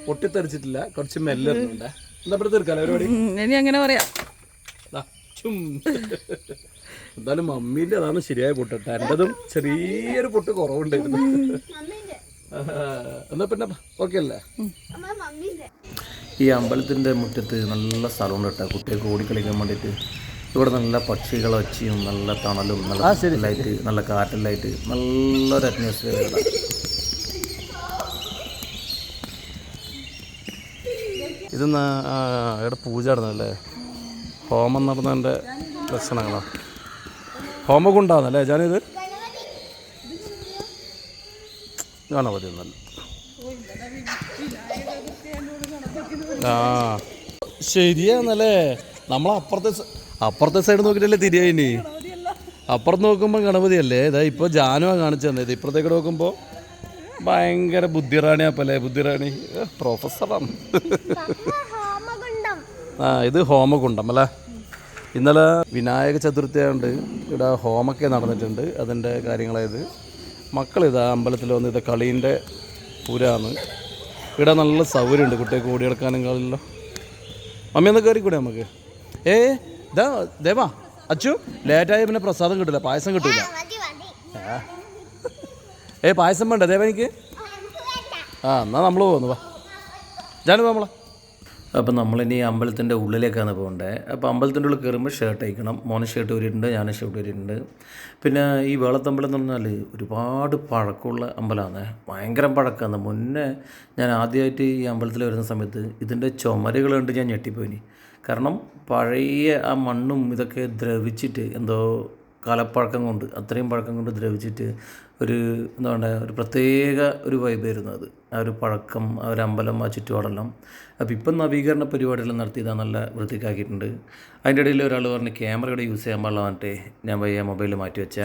പൊട്ടിത്തെറിച്ചിട്ടില്ല. കുറച്ച് മെല്ലെ എന്താ തീർക്കാലോ പരിപാടി. ഇനി അങ്ങനെ പറയാം. എന്തായാലും മമ്മീന്റെ അതാണ് ശരിയായ പൊട്ടിട്ട. എന്റതും ചെറിയൊരു പൊട്ട് കുറവുണ്ടായിരുന്നു. എന്നാ പിന്നെ ഓക്കെ അല്ലേ? ഈ അമ്പലത്തിന്റെ മുറ്റത്ത് നല്ല സ്ഥലമുണ്ട് കേട്ടോ കുട്ടികൾക്ക് ഓടിക്കളിക്കാൻ വേണ്ടിയിട്ട്. ഇവിടെ നല്ല പക്ഷികളെ ഒച്ചയും നല്ല തണലും നല്ല ലൈറ്റ് നല്ല കാറ്റലായിട്ട് നല്ലൊരു അറ്റ്മോസ്ഫിയർ. ഇത് ഇവിടെ പൂജ നടന്നല്ലേ? ഹോമം നടന്നതിൻ്റെ ലക്ഷണങ്ങളോ? ഹോമകുണ്ടാന്നല്ലേ ജാനിത്? ഗണപതി ഒന്നല്ല. ആ ശരിയാന്നല്ലേ, നമ്മൾ അപ്പുറത്തെ സൈഡ് നോക്കിയിട്ടല്ലേ തിരിയായിനി. അപ്പുറത്ത് നോക്കുമ്പോൾ ഗണപതി അല്ലേ. ഇതാ ഇപ്പോൾ ജാനുവാ കാണിച്ചു തന്നെ. ഇത് ഇപ്പുറത്തേക്ക് നോക്കുമ്പോൾ ഭയങ്കര ബുദ്ധിറാണിയാപ്പല്ലേ. ബുദ്ധിറാണി പ്രൊഫസറാണ്. ആ ഇത് ഹോമകുണ്ടം അല്ലേ. ഇന്നലെ വിനായക ചതുർത്ഥി ആയതുകൊണ്ട് ഇവിടെ ഹോമൊക്കെ നടന്നിട്ടുണ്ട്. അതിൻ്റെ കാര്യങ്ങളായത് മക്കളിതാ അമ്പലത്തിൽ വന്ന് ഇത് കളീൻ്റെ പൂരാണ്. ഇവിടെ നല്ല സൗകര്യമുണ്ട് കുട്ടികൾക്ക് ഓടി കിടക്കാനും കളിലോ. മമ്മി ഒന്ന് കയറി കൂടെ നമുക്ക്. ഇതാ ദേവാ അച്ചു ലേറ്റായ പിന്നെ പ്രസാദം കിട്ടില്ല, പായസം കിട്ടില്ല. പായസം വേണ്ട ദേവ എനിക്ക്. എന്നാൽ നമ്മൾ പോകുന്നു വാ. ഞാനും നമ്മളെ. അപ്പം നമ്മളിനി അമ്പലത്തിൻ്റെ ഉള്ളിലേക്കാണ് പോകേണ്ടത്. അപ്പോൾ അമ്പലത്തിൻ്റെ ഉള്ളിൽ കയറുമ്പോൾ ഷർട്ട് അയക്കണം. മോനെ ഷർട്ട് വരിയിട്ടുണ്ട്, ഞാൻ ഷർട്ട് വരിയിട്ടുണ്ട്. പിന്നെ ഈ വേളത്തമ്പലം എന്ന് പറഞ്ഞാൽ ഒരുപാട് പഴക്കമുള്ള അമ്പലമാണ്. ഭയങ്കര പഴക്കമാണ്. മുന്നേ ഞാൻ ആദ്യമായിട്ട് ഈ അമ്പലത്തിൽ വരുന്ന സമയത്ത് ഇതിൻ്റെ ചുമരുകൾ കണ്ട് ഞാൻ ഞെട്ടിപ്പോയിനി. കാരണം പഴയ ആ മണ്ണും ഇതൊക്കെ ദ്രവിച്ചിട്ട് എന്തോ കാലപ്പഴക്കം കൊണ്ട്, അത്രയും പഴക്കം കൊണ്ട് ദ്രവിച്ചിട്ട് ഒരു എന്താ പറയുക, ഒരു പ്രത്യേക ഒരു വൈബായിരുന്നു അത്. ആ ഒരു പഴക്കം, ആ ഒരു അമ്പലം, ആ ചുറ്റുപാടെല്ലാം. അപ്പോൾ ഇപ്പം നവീകരണ പരിപാടിയെല്ലാം നടത്തിയതാണ്, നല്ല വൃത്തിക്കാക്കിയിട്ടുണ്ട്. അതിൻ്റെ ഇടയിൽ ഒരാൾ പറഞ്ഞ് ക്യാമറ ഇവിടെ യൂസ് ചെയ്യാൻ പാടില്ല പറഞ്ഞിട്ട് ഞാൻ വയ്യ മൊബൈൽ മാറ്റി വെച്ച.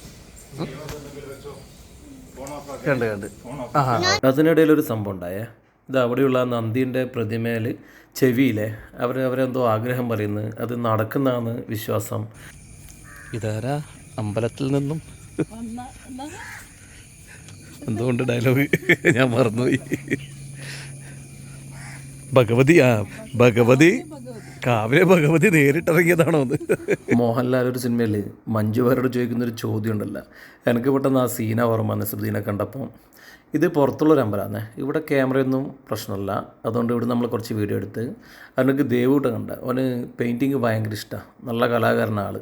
അതിനിടയിൽ ഒരു സംഭവം ഉണ്ടായേ. ഇത് അവിടെയുള്ള നന്ദീൻ്റെ പ്രതിമയിൽ ചെവിയിലെ അവരെന്തോ ആഗ്രഹം പറയുന്നത് അത് നടക്കുന്നതാണ് വിശ്വാസം. ഇതാരാ അമ്പലത്തിൽ നിന്നും എന്തുകൊണ്ട് ഡയലോഗ് ഞാൻ മറന്നുപോയി. ഭഗവതി കാവിലെ ഭഗവതി നേരിട്ടിറങ്ങിയതാണോ എന്ന്. മോഹൻലാൽ ഒരു സിനിമയിൽ മഞ്ജു വാര്യരോട് ചോദിക്കുന്നൊരു ചോദ്യം ഉണ്ടല്ലോ, എനിക്ക് പെട്ടെന്ന് ആ സീന ഓർമ്മ, നസ്രുദ്ദീനെ കണ്ടപ്പോൾ. ഇത് പുറത്തുള്ളൊരു അമ്പലമാണ്. ഇവിടെ ക്യാമറയൊന്നും പ്രശ്നമല്ല. അതുകൊണ്ട് ഇവിടെ നമ്മൾ കുറച്ച് വീഡിയോ എടുത്ത് അവനക്ക് ദേവൂട്ട കണ്ട. അവന് പെയിൻറ്റിങ് ഭയങ്കര ഇഷ്ടമാണ്, നല്ല കലാകാരനാണ് ആൾ.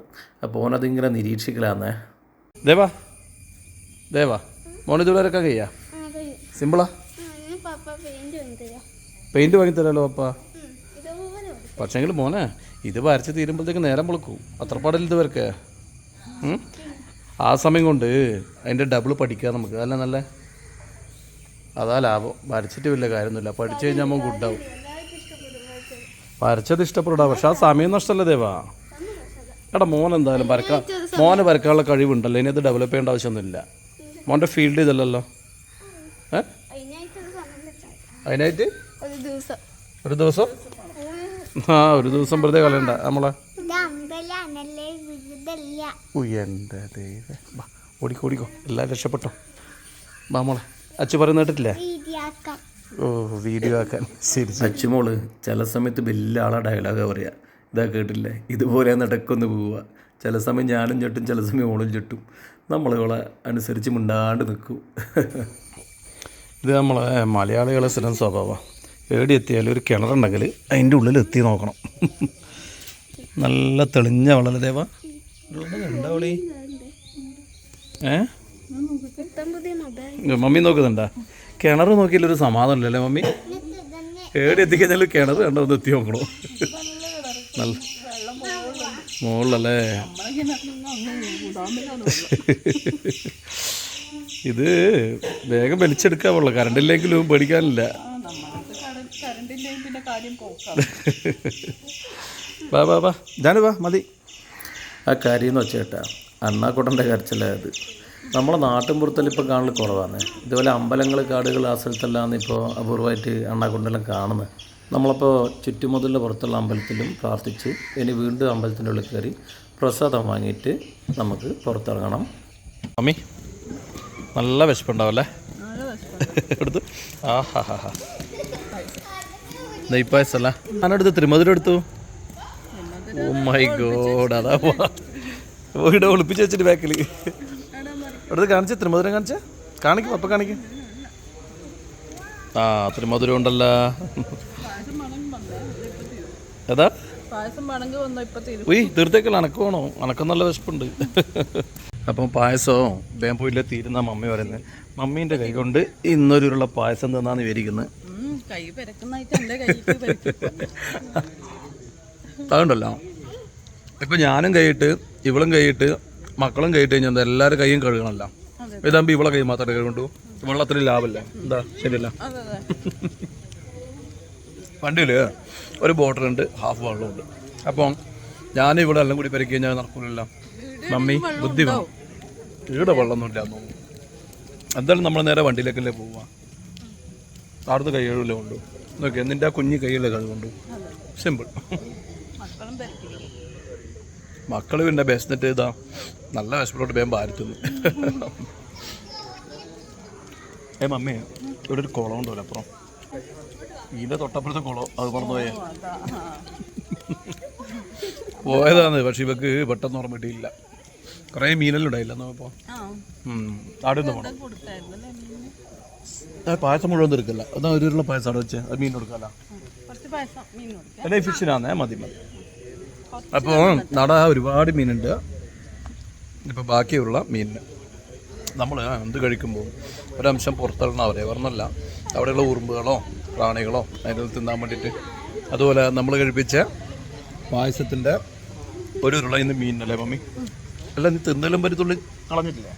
അപ്പോൾ ഓനതിങ്ങനെ നിരീക്ഷിക്കലാന്നേ. ദേവാ മോനിതുവരെ വരക്കാൻ കഴിയാ? സിമ്പിളാ? പെയിൻറ്റ് വാങ്ങിത്തരാലോ അപ്പാ. പക്ഷേങ്കിൽ മോനെ ഇത് വരച്ച് തീരുമ്പോഴത്തേക്ക് നേരം പൊളിക്കും. അത്ര പാടില്ല ഇത് വരക്ക്. ആ സമയം കൊണ്ട് അതിൻ്റെ ഡബിൾ പഠിക്കുക നമുക്ക്. അല്ല നല്ല അതാ ലാഭം. വരച്ചിട്ട് വലിയ കാര്യമൊന്നുമില്ല, പഠിച്ചു കഴിഞ്ഞാൽ നമ്മൾ ഗുഡാവും. വരച്ചത് ഇഷ്ടപ്പെടാം, പക്ഷെ ആ സമയം നഷ്ടമല്ലേ ദേവാ. എടാ മോൻ എന്തായാലും മോനെ വരക്കാനുള്ള കഴിവുണ്ടല്ലോ, ഇനി അത് ഡെവലപ്പ് ചെയ്യേണ്ട ആവശ്യമൊന്നുമില്ല. മോൻ്റെ ഫീൽഡ് ഇതല്ലല്ലോ. അതിനായിട്ട് ഒരു ദിവസം ഒരു ദിവസം വെറുതെ കളയണ്ട നമ്മളെ. എൻ്റെ ദൈവം, ഓടിക്കോ എല്ലാവരും രക്ഷപ്പെട്ടോ. വാ മോളെ. അച്ചു പറയുന്ന കേട്ടിട്ടില്ലേ? ഓ വീഡിയോ ആക്കാൻ. ശരി. അച്ചുമോള് ചില സമയത്ത് വലിയ ആളെ ഡയലോഗാണ് പറയുക. ഇതാ കേട്ടില്ലേ, ഇതുപോലെ നടക്കൊന്ന് പോവുക. ചില സമയം ഞാനും ചട്ടും, ചില സമയം ഓളും ചട്ടും. നമ്മളുകളെ അനുസരിച്ച് മിണ്ടാണ്ട് നിൽക്കും. ഇത് നമ്മളെ മലയാളികളെ സ്ഥിരം സ്വഭാവമാണ്. എവിടെ എത്തിയാലും ഒരു കിണറുണ്ടെങ്കിൽ അതിൻ്റെ ഉള്ളിൽ എത്തി നോക്കണം. നല്ല തെളിഞ്ഞ വെള്ളം ദേവാ. എന്താ വിളി? മമ്മി നോക്കുന്നുണ്ടാ? കിണർ നോക്കിയില്ലൊരു സമാധാനമില്ലല്ലേ മമ്മി? എവിടെ എത്തിക്കഴിഞ്ഞാൽ കിണർ കണ്ടോ ഒന്ന് എത്തി നോക്കണോ? നല്ല മുകളിലല്ലേ. ഇത് വേഗം വലിച്ചെടുക്കാവുള്ളൂ, കറണ്ടില്ലെങ്കിലും പേടിക്കാനില്ല. വാ ജാനു വാ മതി. ആ കാര്യം എന്ന് വെച്ചേട്ടാ അണ്ണാക്കുട്ടൻ്റെ കരച്ചിലായത്. നമ്മളെ നാട്ടിൻപുറത്തിൽ ഇപ്പോൾ കാണൽ കുറവാണ്. ഇതുപോലെ അമ്പലങ്ങൾ, കാടുകൾ, ആ സ്ഥലത്തെല്ലാം ഇപ്പോൾ അപൂർവമായിട്ട് അണ്ണാക്കുണ്ടെല്ലാം കാണുന്നത്. നമ്മളപ്പോൾ ചുറ്റുമുതലിൻ്റെ പുറത്തുള്ള അമ്പലത്തിലും പ്രാർത്ഥിച്ച് ഇനി വീണ്ടും അമ്പലത്തിൻ്റെ ഉള്ളിൽ കയറി പ്രസാദം വാങ്ങിയിട്ട് നമുക്ക് പുറത്തിറങ്ങണം. മമ്മി നല്ല വിശപ്പുണ്ടാവല്ലേ? എടുത്തു. ആഹാ നെയ്പായസല്ല ഞാനെടുത്ത് തിരുമധുരം എടുത്തു. ഓ മൈ ഗോഡ്, അതാ ഇവിടെ ഒളിപ്പിച്ച് വെച്ചിട്ട് ബാക്കിൽ എടുത്ത് കാണിച്ച്. തിരുമധുരം കാണിച്ച കാണിക്കും, അപ്പം കാണിക്കും. ആ തിരുമധുരം ഉണ്ടല്ലോ. ഏതാ ഉയ് തീർത്തേക്കല്ല, അനക്ക് വേണോ? അനക്കം നല്ല വിശപ്പുണ്ട്. അപ്പം പായസവും വേഗം പോയില്ല തീരുന്ന മമ്മി പറയുന്നത്. മമ്മീൻ്റെ കൈ കൊണ്ട് ഇന്നൊരു ഉരുള പായസം തന്നാന്ന് വിചാരിക്കുന്നത്. അതുകൊണ്ടല്ലോ ഇപ്പം ഞാനും കൈയിട്ട് ഇവളും കൈയിട്ട് മക്കളും കൈയിട്ട് കഴിഞ്ഞാൽ എല്ലാവരും കൈയും കഴുകണമല്ലോ. ഇതാകുമ്പോൾ ഇവളെ കൈ മാത്രമേ കഴുകൊണ്ടു. വെള്ളത്തിന് ലാഭമല്ലേ എന്താ ശരിയല്ല അതെ അതെ വണ്ടിയിൽ ഒരു ബോട്ടിലുണ്ട് ഹാഫ് വെള്ളമുണ്ട്. അപ്പം ഞാനിവിടെ എല്ലാം കൂടി പെരുക്കി കഴിഞ്ഞാൽ നടക്കില്ല. മമ്മി ബുദ്ധി വേണം. ഇവിടെ വെള്ളമൊന്നുമില്ല എന്ന് തോന്നുന്നു. എന്തായാലും നമ്മൾ നേരെ വണ്ടിയിലേക്കല്ലേ പോവുക. അവിടുത്തെ കൈകളിലേ കൊണ്ടു നോക്കിയാൽ നിൻ്റെ ആ കുഞ്ഞി കൈയിലെ കഴുകൊണ്ടു. സിമ്പിൾ. മക്കൾ പിന്നെ ബെസ്നെറ്റ് ഇതാ നല്ല വിശപ്പിലോട്ട് വേഗം ഭാരത്തുന്നു. മമ്മി ഇവിടെ ഒരു കുളം ഉണ്ടല്ലോ അപ്പുറം. ഇതിൻ്റെ തൊട്ടപ്പുറത്തെ കുളം അത് പറഞ്ഞു പോയേ പോയതാണ്. പക്ഷെ ഇവക്ക് പെട്ടെന്ന് ഓർമ്മ കിട്ടിയില്ല. കുറേ മീനെല്ലാം ഉണ്ടായില്ല എന്നപ്പോൾ അവിടെ നിന്ന് പോകണം. പായസം മുഴുവൻ തീർക്കില്ല. എന്നാൽ ഒരു പായസം അവിടെ വെച്ച് അത് മീൻ കൊടുക്കാമല്ല. അല്ലെ ഫിഷിനാന്നേ മതി മതി. അപ്പോൾ നട ഒരുപാട് മീനുണ്ട്. ഇപ്പോൾ ബാക്കിയുള്ള മീനിന് നമ്മൾ എന്ത് കഴിക്കുമ്പോൾ ഒരംശം പുറത്തള്ളണം അവരെ പറഞ്ഞല്ല. അവിടെയുള്ള ഉറുമ്പുകളോ പ്രാണികളോ അതിൽ തിന്നാൻ വേണ്ടിയിട്ട്. അതുപോലെ നമ്മൾ കഴിപ്പിച്ച പായസത്തിൻ്റെ ഒരു ഉരുള ഇന്ന് മീനല്ലേ മമ്മി? അല്ല നീ തിന്നലും ഒരു തുള്ളി കളഞ്ഞിട്ടില്ലേ?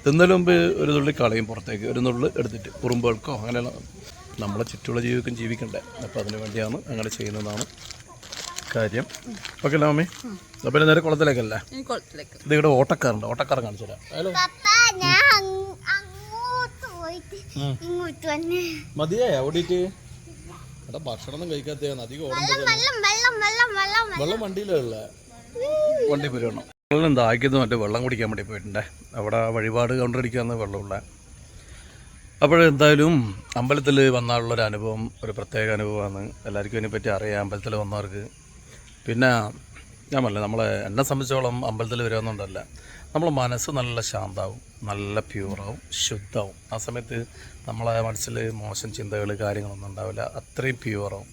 തിന്നലും മുമ്പ് ഒരു തുള്ളി കളയും പുറത്തേക്ക്, ഒരു നുള്ളി എടുത്തിട്ട് ഉറുമ്പുകൾക്കോ അങ്ങനെയുള്ള നമ്മളെ ചുറ്റുള്ള ജീവിക്കും ജീവിക്കണ്ടേ. അപ്പോൾ അതിന് വേണ്ടിയാണ് അങ്ങനെ ചെയ്യുന്നതാണ് കാര്യം. ഓക്കെ അല്ലേ മമ്മി? അപ്പം നേരെ കുളത്തിലേക്കല്ലേ? ഇത് ഇവിടെ ഓട്ടക്കാറുണ്ട്. ഓട്ടക്കാരൻ കാണിച്ചു തരാം. ഹലോ മതിയായ ഓടിയിട്ട് എടാ ഭക്ഷണം കഴിക്കാത്തതാണ് അധികം ഓടുമ്പോൾ വെള്ളം വണ്ടിയിലുള്ള വണ്ടി പോരണം. വെള്ളം ദാഹിക്കുന്നത് മറ്റേ വെള്ളം കുടിക്കാൻ വേണ്ടി പോയിട്ടുണ്ടേ. അവിടെ വഴിപാട് കൗണ്ടടിക്കാന്ന് വെള്ളമുള്ള. അപ്പോഴെന്തായാലും അമ്പലത്തിൽ വന്നാലുള്ളൊരു അനുഭവം ഒരു പ്രത്യേക അനുഭവമാണ്. എല്ലാവർക്കും ഇതിനെപ്പറ്റി അറിയാം അമ്പലത്തിൽ വന്നവർക്ക്. പിന്നെ ഞാൻ പറഞ്ഞില്ല എന്നെ സംബന്ധിച്ചോളം അമ്പലത്തിൽ വരുമെന്നുണ്ടല്ല, നമ്മളെ മനസ്സ് നല്ല ശാന്തമാവും, നല്ല പ്യൂറാവും, ശുദ്ധമാവും. ആ സമയത്ത് നമ്മളെ മനസ്സിൽ മോശം ചിന്തകൾ കാര്യങ്ങളൊന്നും ഉണ്ടാവില്ല, അത്രയും പ്യൂറാവും.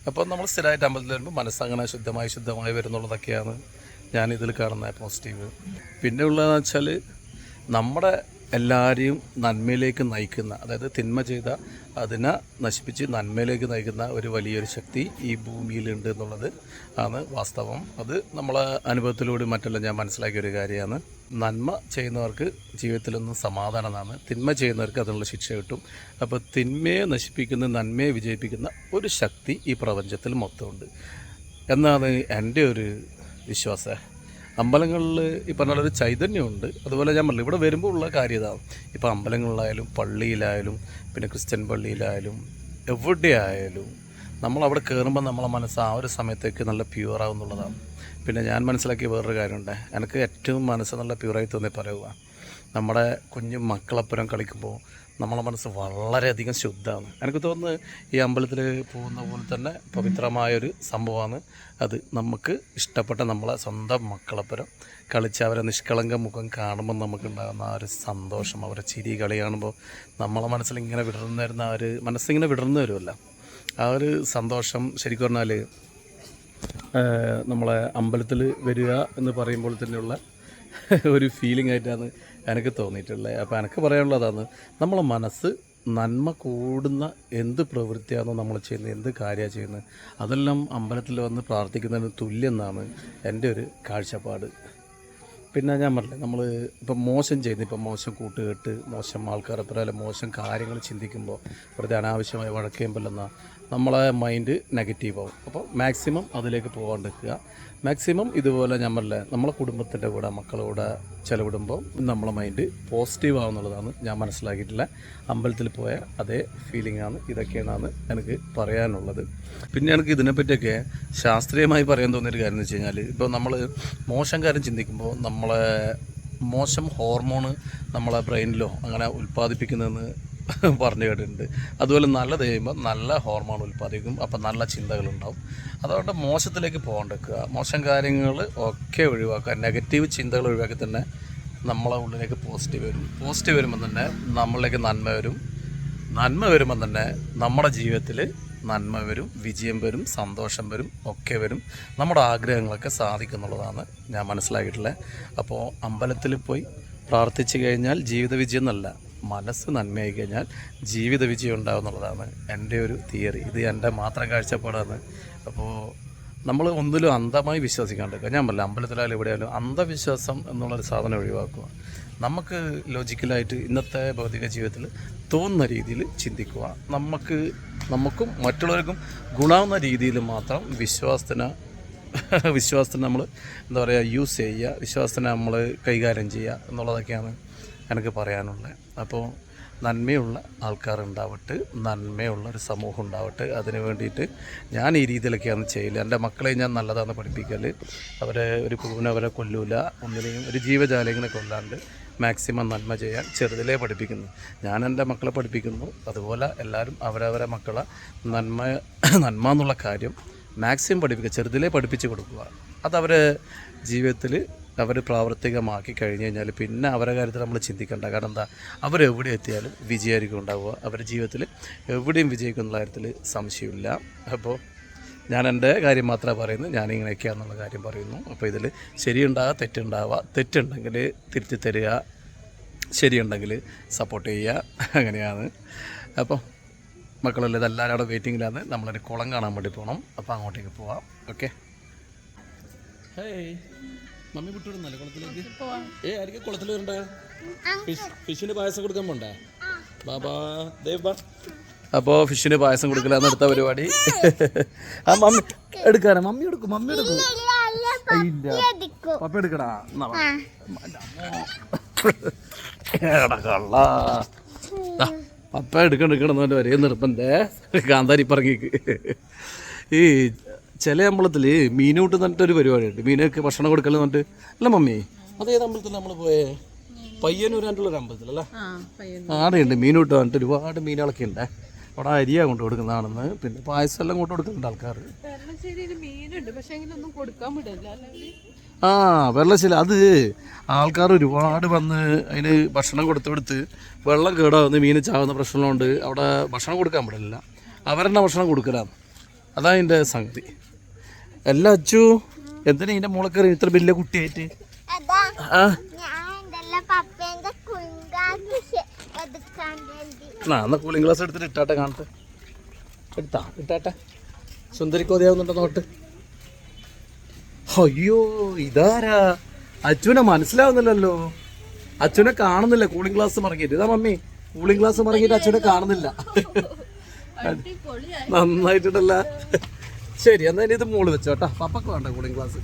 അപ്പോൾ നമ്മൾ സ്ഥിരമായിട്ട് അമ്പലത്തിൽ വരുമ്പോൾ മനസ്സങ്ങനെ ശുദ്ധമായി വരുന്നുള്ളതൊക്കെയാണ് ഞാനിതിൽ കാണുന്ന പോസിറ്റീവ്. പിന്നെ ഉള്ളതെന്ന് വെച്ചാൽ നമ്മുടെ എല്ലാവരെയും നന്മയിലേക്ക് നയിക്കുന്ന, അതായത് തിന്മ ചെയ്ത അതിനെ നശിപ്പിച്ച് നന്മയിലേക്ക് നയിക്കുന്ന ഒരു വലിയൊരു ശക്തി ഈ ഭൂമിയിലുണ്ട് എന്നുള്ളത് ആണ് വാസ്തവം. അത് നമ്മളെ അനുഭവത്തിലൂടെ മറ്റെല്ലാം ഞാൻ മനസ്സിലാക്കിയ ഒരു കാര്യമാണ്. നന്മ ചെയ്യുന്നവർക്ക് ജീവിതത്തിലൊന്നും സമാധാനമാണ്, തിന്മ ചെയ്യുന്നവർക്ക് അതിനുള്ള ശിക്ഷ കിട്ടും. അപ്പോൾ തിന്മയെ നശിപ്പിക്കുന്ന നന്മയെ വിജയിപ്പിക്കുന്ന ഒരു ശക്തി ഈ പ്രപഞ്ചത്തിൽ മൊത്തമുണ്ട് എന്നാണ് എൻ്റെ ഒരു വിശ്വാസം. അമ്പലങ്ങളിൽ ഈ പറഞ്ഞൊരു ചൈതന്യമുണ്ട്. അതുപോലെ ഞാൻ പറഞ്ഞു ഇവിടെ വരുമ്പോൾ ഉള്ള കാര്യം ഇതാണ്. ഇപ്പോൾ അമ്പലങ്ങളിലായാലും പള്ളിയിലായാലും പിന്നെ ക്രിസ്ത്യൻ പള്ളിയിലായാലും എവിടെയായാലും നമ്മളവിടെ കയറുമ്പോൾ നമ്മളെ മനസ്സ് ആ ഒരു സമയത്തേക്ക് നല്ല പ്യൂറാവും എന്നുള്ളതാണ്. പിന്നെ ഞാൻ മനസ്സിലാക്കിയ വേറൊരു കാര്യമുണ്ട്. എനിക്ക് ഏറ്റവും മനസ്സ് നല്ല പ്യൂറായി തോന്നി പറയുക, നമ്മുടെ കുഞ്ഞു മക്കളപ്പുറം കളിക്കുമ്പോൾ നമ്മളെ മനസ്സ് വളരെയധികം ശുദ്ധമാണ്. എനിക്ക് തോന്നുന്നത് ഈ അമ്പലത്തിൽ പോകുന്ന പോലെ തന്നെ പവിത്രമായൊരു സംഭവമാണ് അത്. നമുക്ക് ഇഷ്ടപ്പെട്ട നമ്മളെ സ്വന്തം മക്കളപ്പുറം കളിച്ച് അവരെ നിഷ്കളങ്ക മുഖം കാണുമ്പോൾ നമുക്കുണ്ടാകുന്ന ആ ഒരു സന്തോഷം, അവരെ ചിരി കളി കാണുമ്പോൾ നമ്മളെ മനസ്സിലിങ്ങനെ വിടർന്നു വരുന്ന ആ ഒരു മനസ്സിങ്ങനെ വിടർന്നു വരുമല്ലോ, ആ ഒരു സന്തോഷം ശരിക്കും പറഞ്ഞാൽ നമ്മളെ അമ്പലത്തിൽ വരിക എന്ന് പറയുമ്പോൾ തന്നെയുള്ള ഒരു ഫീലിംഗ് ആയിട്ടാണ് എനിക്ക് തോന്നിയിട്ടുള്ളത്. അപ്പോൾ എനിക്ക് പറയാനുള്ളതാണ്, നമ്മളെ മനസ്സ് നന്മ കൂടുന്ന എന്ത് പ്രവൃത്തിയാണോ നമ്മൾ ചെയ്യുന്നത്, എന്ത് കാര്യമാണ് ചെയ്യുന്നത്, അതെല്ലാം അമ്പലത്തിൽ വന്ന് പ്രാർത്ഥിക്കുന്നതിന് തുല്യം എന്നാണ് എൻ്റെ ഒരു കാഴ്ചപ്പാട്. പിന്നെ ഞാൻ പറഞ്ഞില്ലേ, നമ്മൾ ഇപ്പം മോശം ചെയ്യുന്നത്, ഇപ്പം മോശം കൂട്ടുകെട്ട്, മോശം ആൾക്കാരെ പോലെ മോശം കാര്യങ്ങൾ ചിന്തിക്കുമ്പോൾ വെറുതെ അനാവശ്യമായി വഴക്കേമ്പല്ലെന്നാൽ നമ്മളെ മൈൻഡ് നെഗറ്റീവാകും. അപ്പോൾ മാക്സിമം അതിലേക്ക് പോകാണ്ടിരിക്കുക. മാക്സിമം ഇതുപോലെ ഞാൻ പറഞ്ഞില്ലേ, നമ്മളെ കുടുംബത്തിൻ്റെ കൂടെ മക്കളുടെ കൂടെ ചിലവിടുമ്പോൾ നമ്മളെ മൈൻഡ് പോസിറ്റീവ് ആവുന്നുള്ളതാണ് ഞാൻ മനസ്സിലാക്കിയിട്ടുള്ള. അമ്പലത്തിൽ പോയ അതേ ഫീലിംഗാണ്. ഇതൊക്കെയാണ് എനിക്ക് പറയാനുള്ളത്. പിന്നെ എനിക്ക് ഇതിനെപ്പറ്റിയൊക്കെ ശാസ്ത്രീയമായി പറയാൻ തോന്നിയൊരു കാര്യം എന്ന് വെച്ച് കഴിഞ്ഞാൽ, ഇപ്പോൾ നമ്മൾ മോശം കാര്യം ചിന്തിക്കുമ്പോൾ നമ്മളെ മോശം ഹോർമോണ് നമ്മളെ ബ്രെയിനിലോ അങ്ങനെ ഉൽപ്പാദിപ്പിക്കുന്നതെന്ന് പറഞ്ഞു കേട്ടിട്ടുണ്ട്. അതുപോലെ നല്ലത് ചെയ്യുമ്പോൾ നല്ല ഹോർമോൺ ഉൽപ്പാദിക്കും, അപ്പോൾ നല്ല ചിന്തകളുണ്ടാവും. അതുകൊണ്ട് മോശത്തിലേക്ക് പോകാണ്ടിരിക്കുക, മോശം കാര്യങ്ങൾ ഒക്കെ ഒഴിവാക്കുക, നെഗറ്റീവ് ചിന്തകൾ ഒഴിവാക്കി തന്നെ നമ്മളെ ഉള്ളിലേക്ക് പോസിറ്റീവ് വരും. പോസിറ്റീവ് വരുമ്പോൾ തന്നെ നമ്മളിലേക്ക് നന്മ വരും. നന്മ വരുമ്പോൾ തന്നെ നമ്മുടെ ജീവിതത്തിൽ നന്മ വരും, വിജയം വരും, സന്തോഷം വരും, ഒക്കെ വരും. നമ്മുടെ ആഗ്രഹങ്ങളൊക്കെ സാധിക്കുന്നുള്ളതാണ് ഞാൻ മനസ്സിലാക്കിയിട്ടുള്ളത്. അപ്പോൾ അമ്പലത്തിൽ പോയി പ്രാർത്ഥിച്ചു കഴിഞ്ഞാൽ ജീവിത വിജയം എന്നല്ല, മനസ്സ് നന്മയായി കഴിഞ്ഞാൽ ജീവിത വിജയം ഉണ്ടാകുന്നുള്ളതാണ് എൻ്റെ ഒരു തിയറി. ഇത് എൻ്റെ മാത്രം കാഴ്ചപ്പാടാണ്. അപ്പോൾ നമ്മൾ ഒന്നിലും അന്ധമായി വിശ്വസിക്കാണ്ടിരിക്കുക. ഞാൻ പറയില്ല, അമ്പലത്തിലായാലും എവിടെയായാലും അന്ധവിശ്വാസം എന്നുള്ളൊരു സാധനം ഒഴിവാക്കുക. നമുക്ക് ലോജിക്കലായിട്ട് ഇന്നത്തെ ഭൗതിക ജീവിതത്തിൽ തോന്നുന്ന രീതിയിൽ ചിന്തിക്കുക. നമുക്കും മറ്റുള്ളവർക്കും ഗുണാവുന്ന രീതിയിൽ മാത്രം വിശ്വാസത്തിന് നമ്മൾ എന്താ പറയുക യൂസ് ചെയ്യുക, വിശ്വാസത്തിനെ നമ്മൾ കൈകാര്യം ചെയ്യുക എന്നുള്ളതൊക്കെയാണ് എനിക്ക് പറയാനുള്ളത്. അപ്പോൾ നന്മയുള്ള ആൾക്കാരുണ്ടാവട്ടെ, നന്മയുള്ള ഒരു സമൂഹം ഉണ്ടാവട്ടെ. അതിന് വേണ്ടിയിട്ട് ഞാൻ ഈ രീതിയിലൊക്കെയാണ് ചെയ്യല്. എൻ്റെ മക്കളെ ഞാൻ നല്ലതാണ് പഠിപ്പിക്കൽ. അവരെ ഒരു പൂവിനെ അവരെ കൊല്ലൂല, ഒന്നിനെയും ഒരു ജീവജാലങ്ങളെ കൊല്ലാണ്ട് മാക്സിമം നന്മ ചെയ്യാൻ ചെറുതിലേ പഠിപ്പിക്കുന്നു. ഞാൻ എൻ്റെ മക്കളെ പഠിപ്പിക്കുന്നു. അതുപോലെ എല്ലാവരും അവരവരെ മക്കളെ നന്മ എന്നുള്ള കാര്യം മാക്സിമം പഠിപ്പിക്കുക, ചെറുതിലേ പഠിപ്പിച്ച് കൊടുക്കുക. അതവരെ ജീവിതത്തിൽ അവർ പ്രാവർത്തികമാക്കി കഴിഞ്ഞ് കഴിഞ്ഞാൽ പിന്നെ അവരുടെ കാര്യത്തിൽ നമ്മൾ ചിന്തിക്കേണ്ട. കാരണം എന്താ, അവരെവിടെ എത്തിയാലും വിജയമായിരിക്കും ഉണ്ടാവുക. അവരുടെ ജീവിതത്തിൽ എവിടെയും വിജയിക്കുന്ന കാര്യത്തിൽ സംശയമില്ല. അപ്പോൾ ഞാൻ എൻ്റെ കാര്യം മാത്രമേ പറയുന്നു, ഞാനിങ്ങനെയൊക്കെയാണെന്നുള്ള കാര്യം പറയുന്നു. അപ്പോൾ ഇതിൽ ശരിയുണ്ടാവുക, തെറ്റുണ്ടെങ്കിൽ തിരുത്തി തരിക, ശരിയുണ്ടെങ്കിൽ സപ്പോർട്ട് ചെയ്യുക, അങ്ങനെയാണ്. അപ്പോൾ മക്കളെല്ലാം ഇതെല്ലാവരും അവിടെ വെയിറ്റിങ്ങിലാണ്. നമ്മളൊരു കുളം കാണാൻ വേണ്ടി പോകണം. അപ്പോൾ അങ്ങോട്ടേക്ക് പോവാം. ഓക്കെ. ഹേയ്, മമ്മി വിട്ടുവിടുന്നല്ലേ കുളത്തിലേക്ക്? ആയിരിക്കും കുളത്തിൽ വരണ്ടേ? ഫിഷിന് പായസം കൊടുക്കാൻ പോണ്ടേ? ബാബാ ദേവാ. അപ്പോൾ ഫിഷിന് പായസം കൊടുക്കലാന്ന് അടുത്ത പരിപാടി. ആ മമ്മി എടുക്കാനാ? മമ്മി എടുക്കും. ഇല്ല, പപ്പ എടുക്കടാ. കള്ള പപ്പ എടുക്കണമെന്ന് വരെ നിർബന്ധേ. കാന്താരി പറങ്ങിക്ക് ഈ ചില അമ്പലത്തിൽ മീനൂട്ട് എന്നിട്ടൊരു പരിപാടിയുണ്ട്. മീനൊക്കെ ഭക്ഷണം കൊടുക്കൽ എന്നിട്ട് അല്ല മമ്മി, അതേത് അമ്പലത്തിൽ നമ്മൾ പോയേ? പയ്യന്നൂരായിട്ടുള്ളൊരു അമ്പലത്തിലല്ലേ? ആടെയുണ്ട് മീനൂട്ട് പറഞ്ഞിട്ട് ഒരുപാട് മീനുകളൊക്കെ ഉണ്ട്. അവിടെ അരിയാ കൊണ്ട് കൊടുക്കുന്നതാണെന്ന്. പിന്നെ പായസം എല്ലാം കൊണ്ട് കൊടുക്കുന്നുണ്ട് ആൾക്കാർ. ആ വെള്ളശീല അത് ആൾക്കാർ ഒരുപാട് വന്ന് അതിന് ഭക്ഷണം കൊടുത്ത് വെള്ളം കേടാവുന്ന മീൻ ചാവുന്ന പ്രശ്നമുണ്ട്. അവിടെ ഭക്ഷണം കൊടുക്കാൻ പാടില്ല, അവരെന്നെ ഭക്ഷണം കൊടുക്കലാണ്. അതാ അതിൻ്റെ സംഗതി. എല്ലാ അച്ചു എന്തിനാ ഇതിൻ്റെ മോളെ കയറി ഇത്ര വലിയ കുട്ടിയായിട്ട്? എന്നാ കൂളിംഗ് ഗ്ലാസ് എടുത്തിട്ട് ഇട്ടാട്ടെ, കാണട്ടെ. ഇട്ടാട്ടെ. സുന്ദരി കൊതിയാവുന്നുണ്ടോ നോട്ട്. അയ്യോ ഇതാരാ? അച്ഛനെ മനസ്സിലാവുന്നില്ലല്ലോ. അച്ഛനെ കാണുന്നില്ല. കൂളിംഗ് ഗ്ലാസ് മറങ്ങിയിട്ട്. ഇതാ മമ്മി, കൂളിംഗ് ഗ്ലാസ് മറങ്ങിയിട്ട് അച്ഛനെ കാണുന്നില്ല. നന്നായിട്ടുണ്ടല്ല. ശരി, എന്നാ ഇത് മോള് വെച്ചോ കേട്ടോ. പപ്പക്ക് വേണ്ട കൂളിംഗ് ഗ്ലാസ്.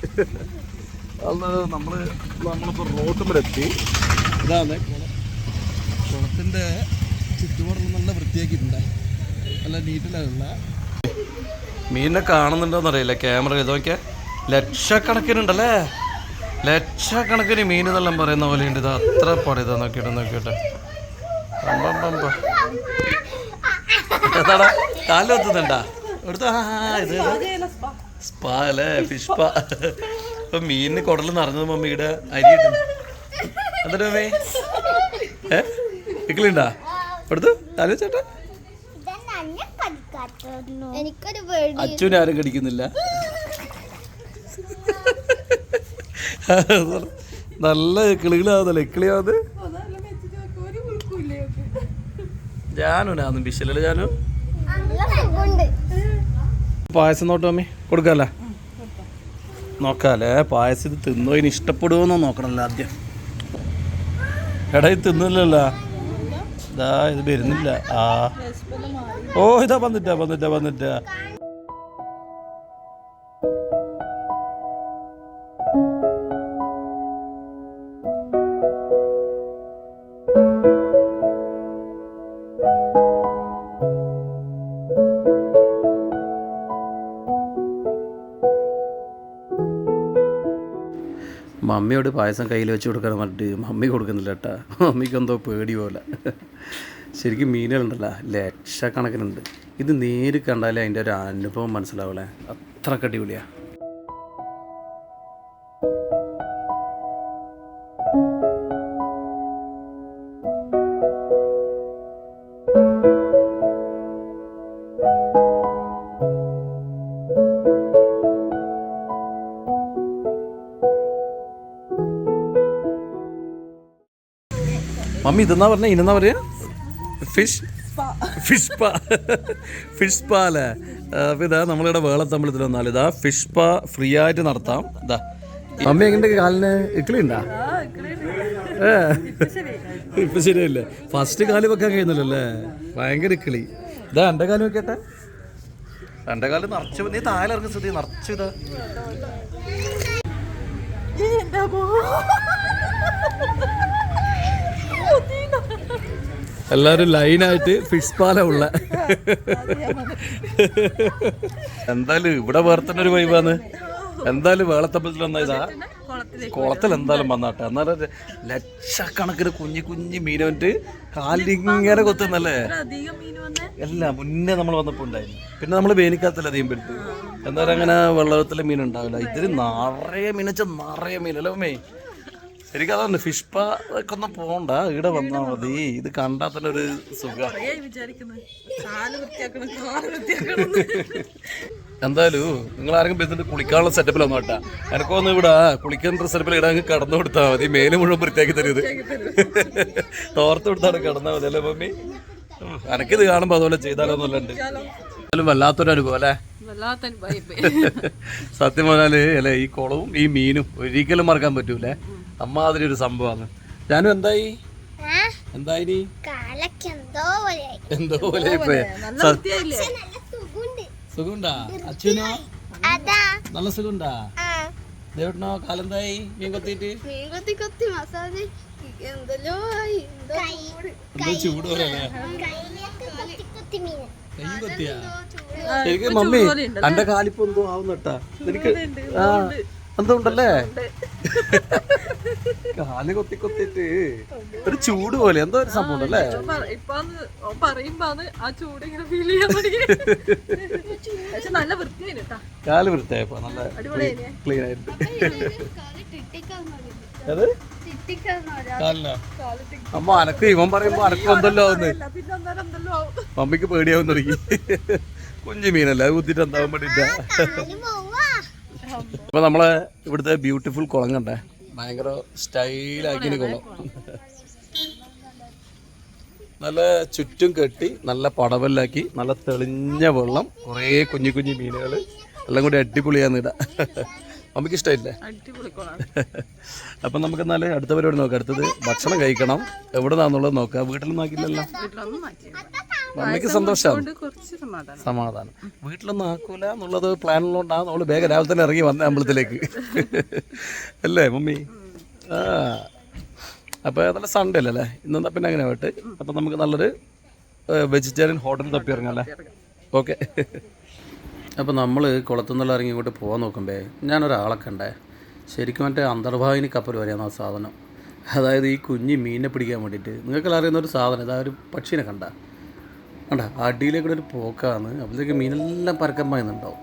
അത് നമ്മളിപ്പോൾ റോട്ടുമ്പിലെത്തി. ഇതാണ് കുളത്തിൻ്റെ ചുറ്റുപാടുള്ള നല്ല വൃത്തിയാക്കിയിട്ടുണ്ട്. നല്ല നീറ്റിലുള്ള മീനിനെ കാണുന്നുണ്ടോയെന്നറിയില്ല ക്യാമറ. ഇതൊക്കെ ലക്ഷക്കണക്കിനുണ്ടല്ലേ, ലക്ഷക്കണക്കിന് മീൻ എന്നെല്ലാം പറയുന്ന പോലെ ഉണ്ട്. ഇത് അത്ര പണിതാ. നോക്കിയിട്ട് ഏതാടാ കാലിൽ എത്തുന്നുണ്ടാ എടുത്ത? ഇത് സ്പാ അല്ലേ, ഫിഷ് സ്പാ. ഇപ്പൊ മീനിന് കുടൽ നിറഞ്ഞത് മമ്മിയുടെ അരി കിട്ടുന്നു. എന്നിട്ട് മമ്മി ഇക്കിളുണ്ടാ എടുത്തു? കാലു ചേട്ടാ അച്ഛനെ ആരും കടിക്കുന്നില്ല. നല്ല കിളികളാവുന്നല്ലേ? ഇക്കിളിയാവുന്നത് ജാനുനാന്നും ബിഷലല്ലേ ജാനു? പായസം നോട്ട് മമ്മി കൊടുക്കാല്ലേ? നോക്കാല്ലേ പായസം. ഇത് തിന്നോ, ഇനി ഇഷ്ടപ്പെടുമോന്നോ നോക്കണല്ലോ ആദ്യം. എടാ ഇത് തിന്നില്ലല്ലോ. ഇതാ ഇത് വരുന്നില്ല. ആ ഓ ഇതാ വന്നിട്ടാ. മമ്മിയോട് പായസം കയ്യിൽ വെച്ച് കൊടുക്കണം പറഞ്ഞിട്ട് മമ്മി കൊടുക്കുന്നില്ല കേട്ടാ. മമ്മിക്ക് എന്തോ പേടി പോലെ. ശരിക്കും മീനുകളുണ്ടല്ലോ ലക്ഷക്കണക്കിനുണ്ട്. ഇത് നേരി കണ്ടാലേ അതിൻ്റെ ഒരു അനുഭവം മനസ്സിലാവൂലേ. അത്രക്ക് അടിപൊളിയാണ്. മമ്മി ഇതെന്നാ പറഞ്ഞ? ഇനെന്നാ പറയാ? ഫിഷ് സ്പാ അല്ലേ? അപ്പോൾ ഇതാ നമ്മളിവിടെ വേളത്തമ്പലത്തിൽ വന്നാൽ ഇതാ ഫിഷ് സ്പാ ഫ്രീ ആയിട്ട് നടത്താം. ഇതാ മമ്മി എങ്ങനെ കാലിന് ഇക്കിളിണ്ടാ? ഇപ്പൊ ശരിയല്ലേ? ഫസ്റ്റ് കാല് വെക്കാൻ കഴിയുന്നില്ലല്ലേ? ഭയങ്കര കിളി. ഇതാ എന്റെ കാല് വെക്കട്ടെ. എന്റെ കാല് നിറച്ചു. നീ താഴെ ഇറങ്ങി സ്ഥിതി നിറച്ചു. ഇതാ എല്ലാരും ലൈനായിട്ട് ഫിഷ് പാല ഉള്ള. എന്തായാലും ഇവിടെ വേറെ തന്നെ ഒരു വൈബാണ്. എന്തായാലും വേളത്തമ്പലത്തിൽ വന്ന ഇതാ കുളത്തിൽ എന്തായാലും വന്നാട്ടെ. എന്നാലും ലക്ഷക്കണക്കിന് കുഞ്ഞു കുഞ്ഞു മീൻ വന്നിട്ട് കാലിങ്ങനെ കൊത്തുന്നല്ലേ? അല്ല മുന്നേ നമ്മൾ വന്നപ്പോ ഉണ്ടായിരുന്നു. പിന്നെ നമ്മൾ വേനിക്കാത്തല്ല അധികം പെടുത്ത്. എന്തായാലും അങ്ങനെ വെള്ളത്തിലെ മീൻ ഉണ്ടാവില്ല. ഇതിന് നിറയെ മീനച്ച നിറയെ മീനല്ലേ അമ്മേ? ശരിക്കും അതാണ് ഫിഷ് പാക്ക് ഒന്നും പോണ്ട, ഇവിടെ വന്നാൽ മതി. ഇത് കണ്ടാൽ തന്നെ ഒരു സുഖം. എന്തായാലും നിങ്ങൾ ആരെങ്കിലും ബസ്സിട്ട് കുളിക്കാനുള്ള സെറ്റപ്പിൽ ഒന്നും കേട്ടാ. എനക്കൊന്നും ഇവിടെ കുളിക്കുന്ന സെറ്റപ്പിൽ ഇടാൻ കടന്നു കൊടുത്താൽ മതി. മേലും മുഴുവൻ വൃത്തിയാക്കി തരും. തോർത്ത് കൊടുത്താണ് കിടന്നാൽ മതി അല്ലേ മമ്മി? എനക്കിത് കാണുമ്പോൾ അതുപോലെ ചെയ്താലോന്നല്ല ഉണ്ട്. എന്തായാലും വല്ലാത്തൊരു അനുഭവം അല്ലേ? സത്യം പറഞ്ഞാല് അല്ലെ, ഈ കുളവും ഈ മീനും ഒരിക്കലും മറക്കാൻ പറ്റൂലേ. അമ്മാതിരി ഒരു സംഭവമാണ്. ഞാനും എന്തായി എന്തോ പോലെ സുഖണ്ടാ? അച്ഛനോ നല്ല സുഖണ്ടാ? ദേവട്ടനോ കാലെന്തായി? മീൻ കൊത്തിട്ട് എന്തോ ചൂട് പോലെ അല്ലേ? കൈ കൊത്തിയാ? ശരിക്കും മമ്മി എന്റെ കാലിപ്പോ എന്തോ ആവുന്നട്ടാ. എനിക്ക് എന്തോ ഉണ്ടല്ലേ? കാല് കൊത്തി കൊത്തിട്ട് ഒരു ചൂട് പോലെ എന്തോ ഒരു സംഭവം ഉണ്ടല്ലേ? കാല് വൃത്തിയായപ്പോ നല്ല ക്ലീൻ ആയിട്ട്. അമ്മ അനക്ക് ഇവൻ പറയുമ്പോ അനക്ക് എന്തല്ലോ ആവുന്നു. മമ്മിക്ക് പേടിയാവും തുടങ്ങി. കുഞ്ഞു മീനല്ല അത് കുത്തിട്ട് എന്താവാൻ വേണ്ടിട്ടാ. അപ്പൊ നമ്മളെ ഇവിടുത്തെ ബ്യൂട്ടിഫുൾ കുളം കണ്ടേ? ഭയങ്കര സ്റ്റൈലാക്കിയ കുളം. നല്ല ചുറ്റും കെട്ടി നല്ല പടവല്ലാക്കി നല്ല തെളിഞ്ഞ വെള്ളം, കുറേ കുഞ്ഞു കുഞ്ഞു മീനുകൾ എല്ലാം കൂടി അടിപൊളിയാന്ന് ഇടാ. നമുക്ക് ഇഷ്ടമായില്ലേ? അപ്പം നമുക്ക് എന്നാല് അടുത്ത പരിപാടി നോക്കാം. അടുത്തത് ഭക്ഷണം കഴിക്കണം. എവിടെ നിന്നാന്നുള്ളത് നോക്കാം. വീട്ടിലൊന്നും ആക്കില്ലല്ലോ? മമ്മിക്ക് സന്തോഷമാണ്, സമാധാനം. വീട്ടിലൊന്നും ആക്കൂല എന്നുള്ളത് പ്ലാനുള്ളതുകൊണ്ടാണ് നമ്മൾ വേഗം രാവിലെ തന്നെ ഇറങ്ങി വന്ന അമ്പലത്തിലേക്ക് അല്ലേ മമ്മി? ആ അപ്പോൾ നല്ല സൺഡേ അല്ലേ ഇന്നെന്താ പിന്നെ അങ്ങനെ ആവട്ടെ. അപ്പം നമുക്ക് നല്ലൊരു വെജിറ്റേറിയൻ ഹോട്ടൽ തപ്പി ഇറങ്ങാം അല്ലേ? ഓക്കെ. അപ്പോൾ നമ്മൾ കുളത്തുനിന്നുള്ള ഇറങ്ങി ഇങ്ങോട്ട് പോകാൻ നോക്കുമ്പേ ഞാനൊരാളൊക്കെ ഉണ്ടേ. ശരിക്കും മറ്റേ അന്തർവാഹിനി കപ്പൽ വരെയാണ് ആ സാധനം. അതായത് ഈ കുഞ്ഞ് മീനിനെ പിടിക്കാൻ വേണ്ടിയിട്ട്. നിങ്ങൾക്കെല്ലാം അറിയുന്ന ഒരു സാധനം, ഇതാ ഒരു പക്ഷീനെ കണ്ട അടിയിലേക്കൂടെ ഒരു പോക്കാണ്. അപ്പോഴത്തേക്ക് മീനെല്ലാം പരക്കം പായുന്നുണ്ടാവും.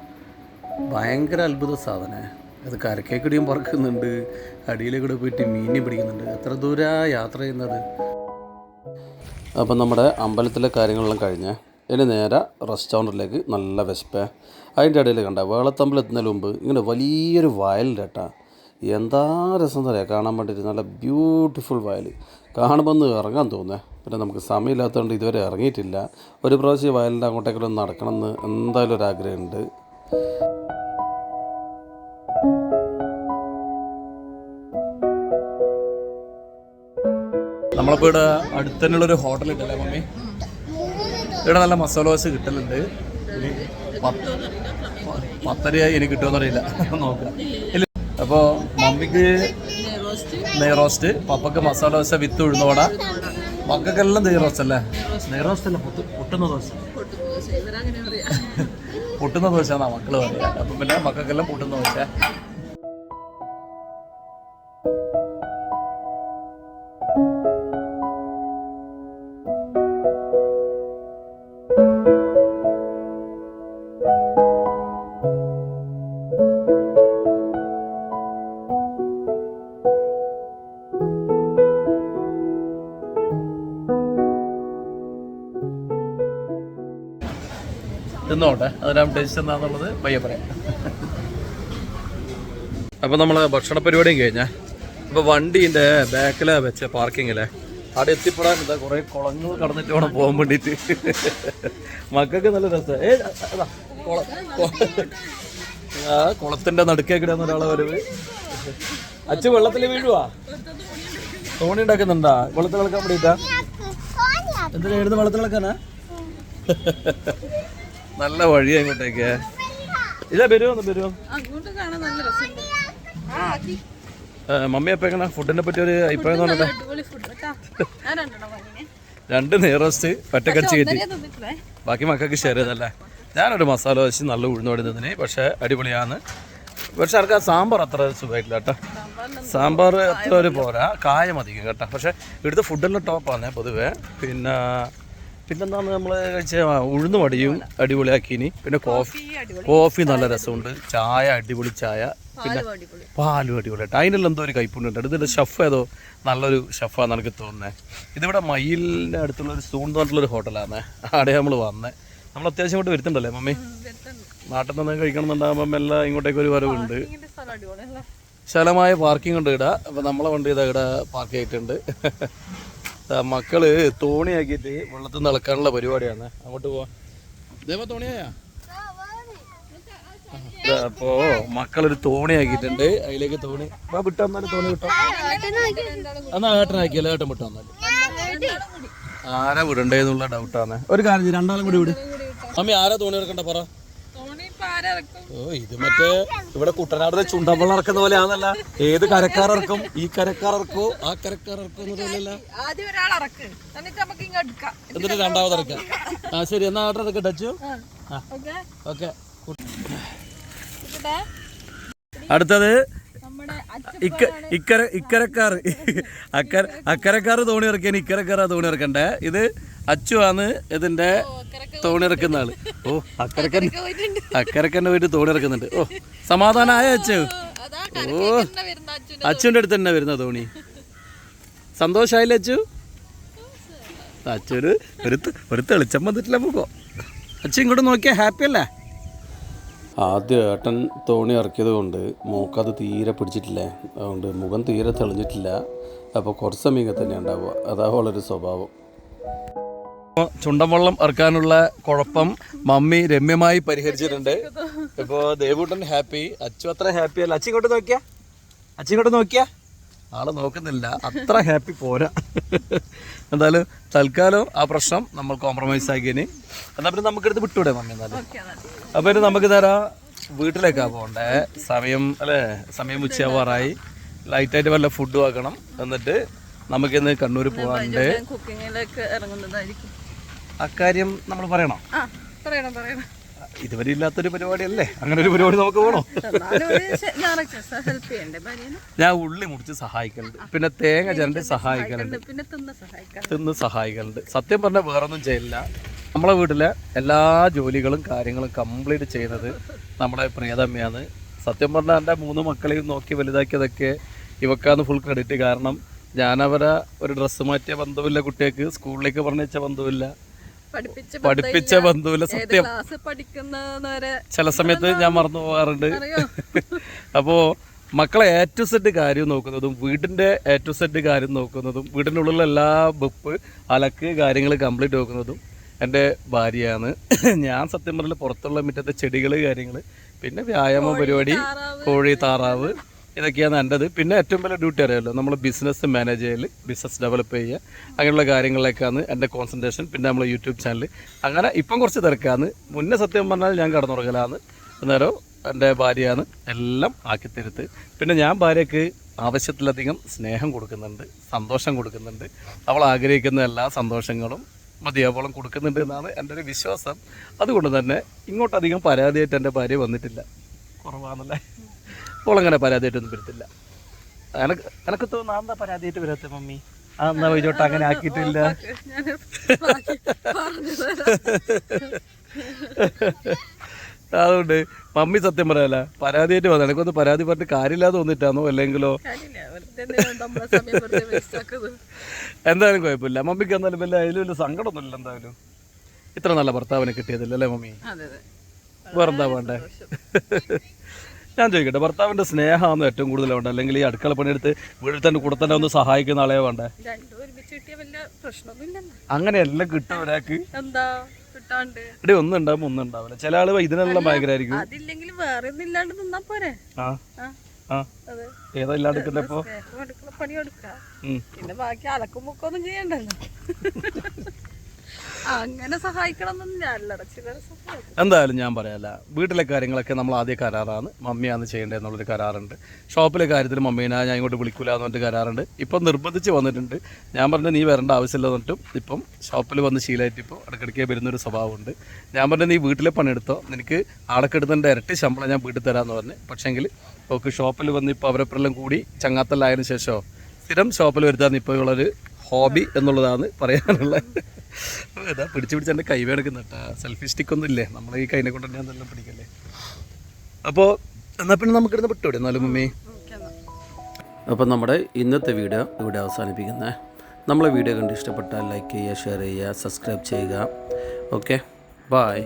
ഭയങ്കര അത്ഭുത സാധനമേ. അത് കരക്കേക്കൂടിയും പറക്കുന്നുണ്ട്, അടിയിലേക്കൂടെ പോയിട്ട് മീനിനെ പിടിക്കുന്നുണ്ട്. എത്ര ദൂരമാണ് യാത്ര ചെയ്യുന്നത്. അപ്പം നമ്മുടെ അമ്പലത്തിലെ കാര്യങ്ങളെല്ലാം കഴിഞ്ഞ് ഇനി നേരെ റെസ്റ്റോറൻറ്റിലേക്ക്. നല്ല വിശപ്പ്. അതിൻ്റെ ഇടയിൽ കണ്ട വേളത്തമ്പലം എത്തുന്നതിന് മുമ്പ് ഇങ്ങനെ വലിയൊരു വയലിലേട്ടാ. എന്താ രസം എന്നറിയാം കാണാൻ വേണ്ടിയിട്ട്. നല്ല ബ്യൂട്ടിഫുൾ വയൽ കാണുമ്പോൾ ഒന്ന് ഇറങ്ങാൻ തോന്നുക. പിന്നെ നമുക്ക് സമയമില്ലാത്തതുകൊണ്ട് ഇതുവരെ ഇറങ്ങിയിട്ടില്ല. ഒരു പ്രാവശ്യം വയലിൻ്റെ അങ്ങോട്ടേക്കൊന്ന് നടക്കണമെന്ന് എന്തായാലും ഒരാഗ്രഹമുണ്ട്. നമ്മളിപ്പോൾ ഇവിടെ അടുത്ത് തന്നെയുള്ളൊരു ഹോട്ടലുണ്ടല്ലേ മമ്മി? ഇവിടെ നല്ല മസാല ദോശ കിട്ടലുണ്ട്. 10:30 എനിക്ക് കിട്ടുമെന്ന് അറിയില്ല, നോക്കാം. ഇല്ല അപ്പോൾ മമ്മിക്ക് നെയ് റോസ്റ്റ്, പപ്പക്ക് മസാല ദോശ വിത്ത് ഉഴുന്നോട, മക്കൾക്കെല്ലാം നെയ് റോസ്റ്റ് അല്ലേ? നെയ് റോസ്റ്റ് അല്ല, പൊട്ടുന്ന ദോശ. പൊട്ടുന്ന ദോശ എന്നാ മക്കൾ പറയുക. അപ്പം പിന്നെ മക്കൾക്കെല്ലാം പൊട്ടുന്ന ദോശ. തിന്നോട്ടെ, അതിനാ ടേസ്റ്റ് എന്താണെന്നുള്ളത് പയ്യെ പറയാം. അപ്പോൾ നമ്മൾ ഭക്ഷണ പരിപാടിയും കഴിഞ്ഞാൽ ഇപ്പോൾ വണ്ടീൻ്റെ ബാക്കിലെ വെച്ച പാർക്കിങ്ങിലെ അവിടെ എത്തിപ്പെടാൻ എന്താ കുറേ കുളങ്ങൾ കടന്നിട്ട് വേണം പോകാൻ വേണ്ടിയിട്ട്. മക്കൾക്ക് നല്ല രസം. ആ കുളത്തിൻ്റെ നടുക്കേക്കിടാന്ന് ഒരാളെ വരവ്. അച്ഛൻ വെള്ളത്തിൽ വീഴുവാ? തോണി ഉണ്ടാക്കുന്നുണ്ടാ വെള്ളത്തിൽ കളിക്കാൻ വേണ്ടിട്ടാ? എന്തിനാ എഴുതുന്ന വെള്ളത്തിൽ കളിക്കാനാ? നല്ല വഴിയാ ഇങ്ങോട്ടേക്ക്. ഇല്ല വരുമോ അങ്ങോട്ട് കാണാൻ നല്ല രസമുണ്ട്. മമ്മി അപ്പൊ എങ്ങനെ ഫുഡിനെ പറ്റി ഒരു അഭിപ്രായം തോന്നട്ടെ? അടിപൊളി ഫുഡ് കേട്ടാ. ഞാൻ രണ്ടെണ്ണം വാങ്ങിനെ. 2 നെയ്റോസ്റ്റ് ഒറ്റക്കടിച്ച് കയറ്റി, തിന്നിട്ടില്ലേ? ബാക്കി മക്കൾക്ക് ഷെയർ ചെയ്തല്ലേ. ഞാനൊരു മസാല വെച്ച് നല്ല ഉഴുന്നോടി തിന്നിന്, പക്ഷെ അടിപൊളിയാണ്. പക്ഷെ ആർക്ക് ആ സാമ്പാർ അത്ര സുഖമായിട്ടില്ല കേട്ടോ. സാമ്പാർ അത്ര ഒരു പോരാ, കായം അധികം കേട്ടോ. പക്ഷെ ഇവിടുത്തെ ഫുഡെല്ലാം ടോപ്പാണ് പൊതുവേ. പിന്നെന്താണ് നമ്മൾ കഴിച്ച ഉഴുന്ന് വടിയും അടിപൊളിയാക്കിനി. പിന്നെ കോഫി നല്ല രസമുണ്ട്, ചായ അടിപൊളി ചായ, പിന്നെ പാലും അടിപൊളി കേട്ടോ. അതിനെല്ലാം എന്തോ ഒരു കൈപ്പുണ്ട്. ഇതിൻ്റെ ഷെഫ് ഏതോ നല്ലൊരു ഷെഫാന്ന് എനിക്ക് തോന്നുന്നത്. ഇതിവിടെ മയിലിൻ്റെ അടുത്തുള്ള ഒരു സൂൺ എന്ന് പറഞ്ഞിട്ടുള്ളൊരു ഹോട്ടലാണ്. അവിടെ നമ്മൾ വന്നത്. നമ്മൾ അത്യാവശ്യം ഇങ്ങോട്ട് വരുത്തുണ്ടല്ലേ മമ്മി? നാട്ടിൽ നിന്ന് കഴിക്കണം എന്നുണ്ടാകുമ്പം എല്ലാം ഇങ്ങോട്ടേക്ക് ഒരു വരവുണ്ട്. വിശാലമായ പാർക്കിംഗ് ഉണ്ട് ഇവിടെ. അപ്പോൾ നമ്മളെ വണ്ടി ഇതാ ഇവിടെ പാർക്ക് ചെയ്തിട്ടുണ്ട്. മക്കള് തോണിയാക്കിയിട്ട് വെള്ളത്തിൽ നിന്ന് നടക്കാനുള്ള പരിപാടിയാണ്. അങ്ങോട്ട് പോവാ. ഇതേപോലെ തോണിയാ? അപ്പോ മക്കളൊരു തോണിയാക്കിയിട്ടുണ്ട്. അതിലേക്ക് തോണി വിട്ടാന്നാലും തോണി വിട്ടോ. എന്നാ ഏട്ടനാക്കിയല്ലോ, ഏട്ടൻ വിട്ടാന്നാലും. ആരാ വിടണ്ടേന്നുള്ള ഡൗട്ടാണ്. ഒരു കാര്യം രണ്ടാളും കൂടി വിട്. മമ്മി ആരാ തോണി ഇറക്കണ്ട പറ. ഓ ഇത് മറ്റേ ഇവിടെ കുട്ടനാടിലെ ചുണ്ടമ്പള്ളം ഇറക്കുന്ന പോലെ ആണല്ല. ഏത് കരക്കാർ ഇറക്കും? ഈ കരക്കാർ ഇറക്കോ ആ കരക്കാർ ഇറക്കോ എന്നല്ല. എന്നിട്ട് രണ്ടാമത് ഇറക്കാം. ആ ശരി, എന്നാ ഓർഡർ ഇറക്കട്ടെ അച്ചു. ഓക്കെ. അടുത്തത് ഇക്കരക്കാർ അക്കരക്കാർ തോണി ഇറക്കിയാണ്. ഇക്കരക്കാരാ തോണി ഇറക്കണ്ടേ. ഇത് അച്ചു ആണ് ഇതിന്റെ തോണി ഇറക്കുന്ന ആള്. ഓ അക്കരക്കന്നെ പോയിട്ട് തോണി ഇറക്കുന്നുണ്ട്. ഓ സമാധാനമായ അച്ചു. ഓ അച്ചുവിന്റെ അടുത്ത് തന്നെ വരുന്ന തോണി. സന്തോഷായില്ലേ അച്ചു? അച്ചു ഒരു തെളിച്ചം വന്നിട്ടില്ല മുഖോ. അച്ചു ഇങ്ങോട്ട് നോക്കിയാ ഹാപ്പി അല്ലേ? ആദ്യം ഏട്ടൻ തോണി ഇറക്കിയത് കൊണ്ട് മൂക്കത് തീരെ പിടിച്ചിട്ടില്ലേ, അതുകൊണ്ട് മുഖം തീരെ തെളിഞ്ഞിട്ടില്ല. അപ്പോൾ കുറച്ച് സമയം തന്നെ ഉണ്ടാവുക. അതാവുള്ളൊരു സ്വഭാവം. ചുണ്ടൻവള്ളം ഇറക്കാനുള്ള കുഴപ്പം മമ്മി രമ്യമായി പരിഹരിച്ചിട്ടുണ്ട്. ഇപ്പോൾ ദേവൂട്ടൻ ഹാപ്പി, അച്ചു അത്ര ഹാപ്പി അല്ല. അച്ചി ഇങ്ങോട്ട് നോക്കിയാ ആള് നോക്കുന്നില്ല, അത്ര ഹാപ്പി പോരാ. എന്തായാലും തൽക്കാലം ആ പ്രശ്നം നമ്മൾ കോംപ്രമൈസ് ആക്കിയതിന്. എന്നാൽ പിന്നെ നമുക്കെടുത്ത് വിട്ടൂടെ മമ്മി? എന്നാലും അപ്പോൾ ഇനി നമുക്ക് നേരം വീട്ടിലേക്കാണ് പോകണ്ടേ. സമയം ഉച്ചയാവാറായി. ലൈറ്റായിട്ട് വല്ല ഫുഡ് ആക്കണം. എന്നിട്ട് നമുക്കിന്ന് കണ്ണൂർ പോകാണ്ട്. അക്കാര്യം നമ്മൾ പറയണം. ഇതുവരെ ഇല്ലാത്തൊരു പരിപാടിയല്ലേ, അങ്ങനെ ഒരു പരിപാടി നമുക്ക് വേണം. ഞാൻ ഉള്ളി മുറിച്ച് സഹായിക്കുന്നുണ്ട്, പിന്നെ തേങ്ങ ചിരണ്ടി സഹായിക്കലുണ്ട്, തിന്ന് സഹായിക്കലുണ്ട്. സത്യം പറഞ്ഞാൽ വേറൊന്നും ചെയ്യില്ല. നമ്മളെ വീട്ടിലെ എല്ലാ ജോലികളും കാര്യങ്ങളും കംപ്ലീറ്റ് ചെയ്യുന്നത് നമ്മുടെ പ്രിയതമ്മയാണ്. സത്യം പറഞ്ഞാൽ എൻ്റെ 3 മക്കളെയും നോക്കി വലുതാക്കിയതൊക്കെ ഇവക്കാന്ന് ഫുൾ ക്രെഡിറ്റ്. കാരണം ഞാനവരെ ഒരു ഡ്രസ്സ് മാറ്റിയ ബന്ധമില്ല, കുട്ടികൾക്ക് സ്കൂളിലേക്ക് പറഞ്ഞ ബന്ധമില്ല, പഠിപ്പിച്ച ബന്ധുവില്ല. സത്യം ചില സമയത്ത് ഞാൻ മറന്നു പോകാറുണ്ട്. അപ്പോൾ മക്കളെ A to Z കാര്യം നോക്കുന്നതും വീടിൻ്റെ A to Z കാര്യം നോക്കുന്നതും വീടിൻ്റെ ഉള്ളിലുള്ള എല്ലാ വെപ്പ് അലക്ക് കാര്യങ്ങൾ കംപ്ലീറ്റ് നോക്കുന്നതും എൻ്റെ ഭാര്യയാണ്. ഞാൻ സത്യം പറഞ്ഞാൽ പുറത്തുള്ള മുറ്റത്തെ ചെടികൾ കാര്യങ്ങൾ, പിന്നെ വ്യായാമ പരിപാടി, കോഴി താറാവ്, ഇതൊക്കെയാണ് എൻ്റെത്. പിന്നെ ഏറ്റവും വലിയ ഡ്യൂട്ടി അറിയാമല്ലോ, നമ്മൾ ബിസിനസ് മാനേജ് ചെയ്യൽ, ബിസിനസ് ഡെവലപ്പ് ചെയ്യുക, അങ്ങനെയുള്ള കാര്യങ്ങളിലേക്കാണ് എൻ്റെ കോൺസെൻട്രേഷൻ. പിന്നെ നമ്മൾ യൂട്യൂബ് ചാനൽ, അങ്ങനെ ഇപ്പം കുറച്ച് തിരക്കാണ്. മുന്നേ സത്യം പറഞ്ഞാൽ ഞാൻ കടന്നുറങ്ങലാണ്. അന്നേരം എൻ്റെ ഭാര്യയാണ് എല്ലാം ആക്കിത്തരുത്ത്. പിന്നെ ഞാൻ ഭാര്യയ്ക്ക് ആവശ്യത്തിലധികം സ്നേഹം കൊടുക്കുന്നുണ്ട്, സന്തോഷം കൊടുക്കുന്നുണ്ട്. അവൾ ആഗ്രഹിക്കുന്ന എല്ലാ സന്തോഷങ്ങളും മതിയാവോളം കൊടുക്കുന്നുണ്ട് എന്നാണ് എൻ്റെ ഒരു വിശ്വാസം. അതുകൊണ്ട് തന്നെ ഇങ്ങോട്ടധികം പരാതിയായിട്ട് എൻ്റെ ഭാര്യ വന്നിട്ടില്ല. കുറവാണല്ലേ? അപ്പോൾ അങ്ങനെ പരാതിയായിട്ടൊന്നും വരത്തില്ല. എനക്ക് തോന്നുന്നു എന്താ പരാതിയായിട്ട് വരാത്ത മമ്മി? എന്നാ വൈജോട്ട് അങ്ങനെ ആക്കിയിട്ടില്ല. അതുകൊണ്ട് മമ്മി സത്യം പറയാല പരാതിയായിട്ട് വന്നത്. എനിക്കൊന്ന് പരാതി പറഞ്ഞിട്ട് കാര്യമില്ലാതെ തോന്നിട്ടാണോ അല്ലെങ്കിലോ? എന്തായാലും കുഴപ്പമില്ല. മമ്മിക്ക് എന്നാലും വല്ല അതിലും വലിയ സങ്കടമൊന്നുമില്ല. എന്തായാലും ഇത്ര നല്ല ഭർത്താവിനെ കിട്ടിയതില്ല അല്ലേ മമ്മി? വേറെന്താ വേണ്ടേ? ഞാൻ ചോദിക്കട്ടെ, ഭർത്താവിന്റെ സ്നേഹമാണ് ഏറ്റവും കൂടുതൽ വേണ്ട, അല്ലെങ്കിൽ ഈ അടുക്കള പണിയെടുത്ത് വീട്ടിൽ തന്നെ കൂടെ തന്നെ ഒന്ന് സഹായിക്കുന്ന ആളെ വേണ്ടേ? അങ്ങനെ എല്ലാം കിട്ടും ഒരാൾക്ക്. ഇവിടെ ഒന്നും ഉണ്ടാവുമ്പോ ഒന്നും ഉണ്ടാവില്ല. ചില ആള് ഇതിനെല്ലാം ഭയങ്കരമായിരിക്കും. ആ ഏതാ ഇല്ലാണ്ട് എടുക്കുന്നപ്പോ പണി കൊടുക്കാം പിന്നെ ബാക്കി അലക്കും മുക്കൊന്നും ചെയ്യണ്ടല്ലോ. അങ്ങനെ സഹായിക്കണമെന്നൊന്നും ഞാനല്ലട, ചിലരെ സഹായിക്കും. എന്തായാലും ഞാൻ പറയാല്ല, വീട്ടിലെ കാര്യങ്ങളൊക്കെ നമ്മൾ ആദ്യം കരാറാണ്, മമ്മിയാണ് ചെയ്യേണ്ടത് എന്നുള്ളൊരു കരാറുണ്ട്. ഷോപ്പിലെ കാര്യത്തിൽ മമ്മീനെ ഞാൻ ഇങ്ങോട്ട് വിളിക്കൂല എന്ന് പറഞ്ഞിട്ട് കരാറുണ്ട്. ഇപ്പം നിർബന്ധിച്ച് വന്നിട്ടുണ്ട്. ഞാൻ പറഞ്ഞു നീ വരേണ്ട ആവശ്യമില്ല എന്നിട്ടും ഇപ്പം ഷോപ്പിൽ വന്ന് ശീലമായിട്ട് ഇപ്പോൾ ഇടയ്ക്കിടയ്ക്ക് വരുന്നൊരു സ്വഭാവമുണ്ട്. ഞാൻ പറഞ്ഞു നീ വീട്ടിലെ പണിയെടുത്തോ, നിനക്ക് ആടക്കെടുത്തതിൻ്റെ ഇരട്ടി ശമ്പളം ഞാൻ വീട്ടിൽ തരാമെന്ന് പറഞ്ഞു. പക്ഷേങ്കിൽ ഓക്ക് ഷോപ്പിൽ വന്ന് ഇപ്പോൾ അവരെല്ലാം കൂടി ചങ്ങാത്തല്ലായതിനു ശേഷം സ്ഥിരം ഷോപ്പിൽ വരുത്താൻ ഇപ്പോൾ ഉള്ളൊരു ഹോബി എന്നുള്ളതാണ് പറയാനുള്ളത്. ഏതാ പിടിച്ച് എൻ്റെ കൈ വേടക്കുന്നുട്ടാ. സെൽഫി സ്റ്റിക്കൊന്നും ഇല്ലേ, നമ്മൾ ഈ കൈനെ കൊണ്ട് ഞാൻ തന്നെ പിടിക്കല്ലേ. അപ്പോൾ എന്നാൽ പിന്നെ നമുക്കിടുന്ന് വിട്ടോടെ എന്നാലും മമ്മി. അപ്പോൾ നമ്മുടെ ഇന്നത്തെ വീഡിയോ ഇവിടെ അവസാനിപ്പിക്കുന്നത്. നമ്മളെ വീഡിയോ കണ്ട് ഇഷ്ടപ്പെട്ടാൽ ലൈക്ക് ചെയ്യുക, ഷെയർ ചെയ്യുക, സബ്സ്ക്രൈബ് ചെയ്യുക. Okay, bye.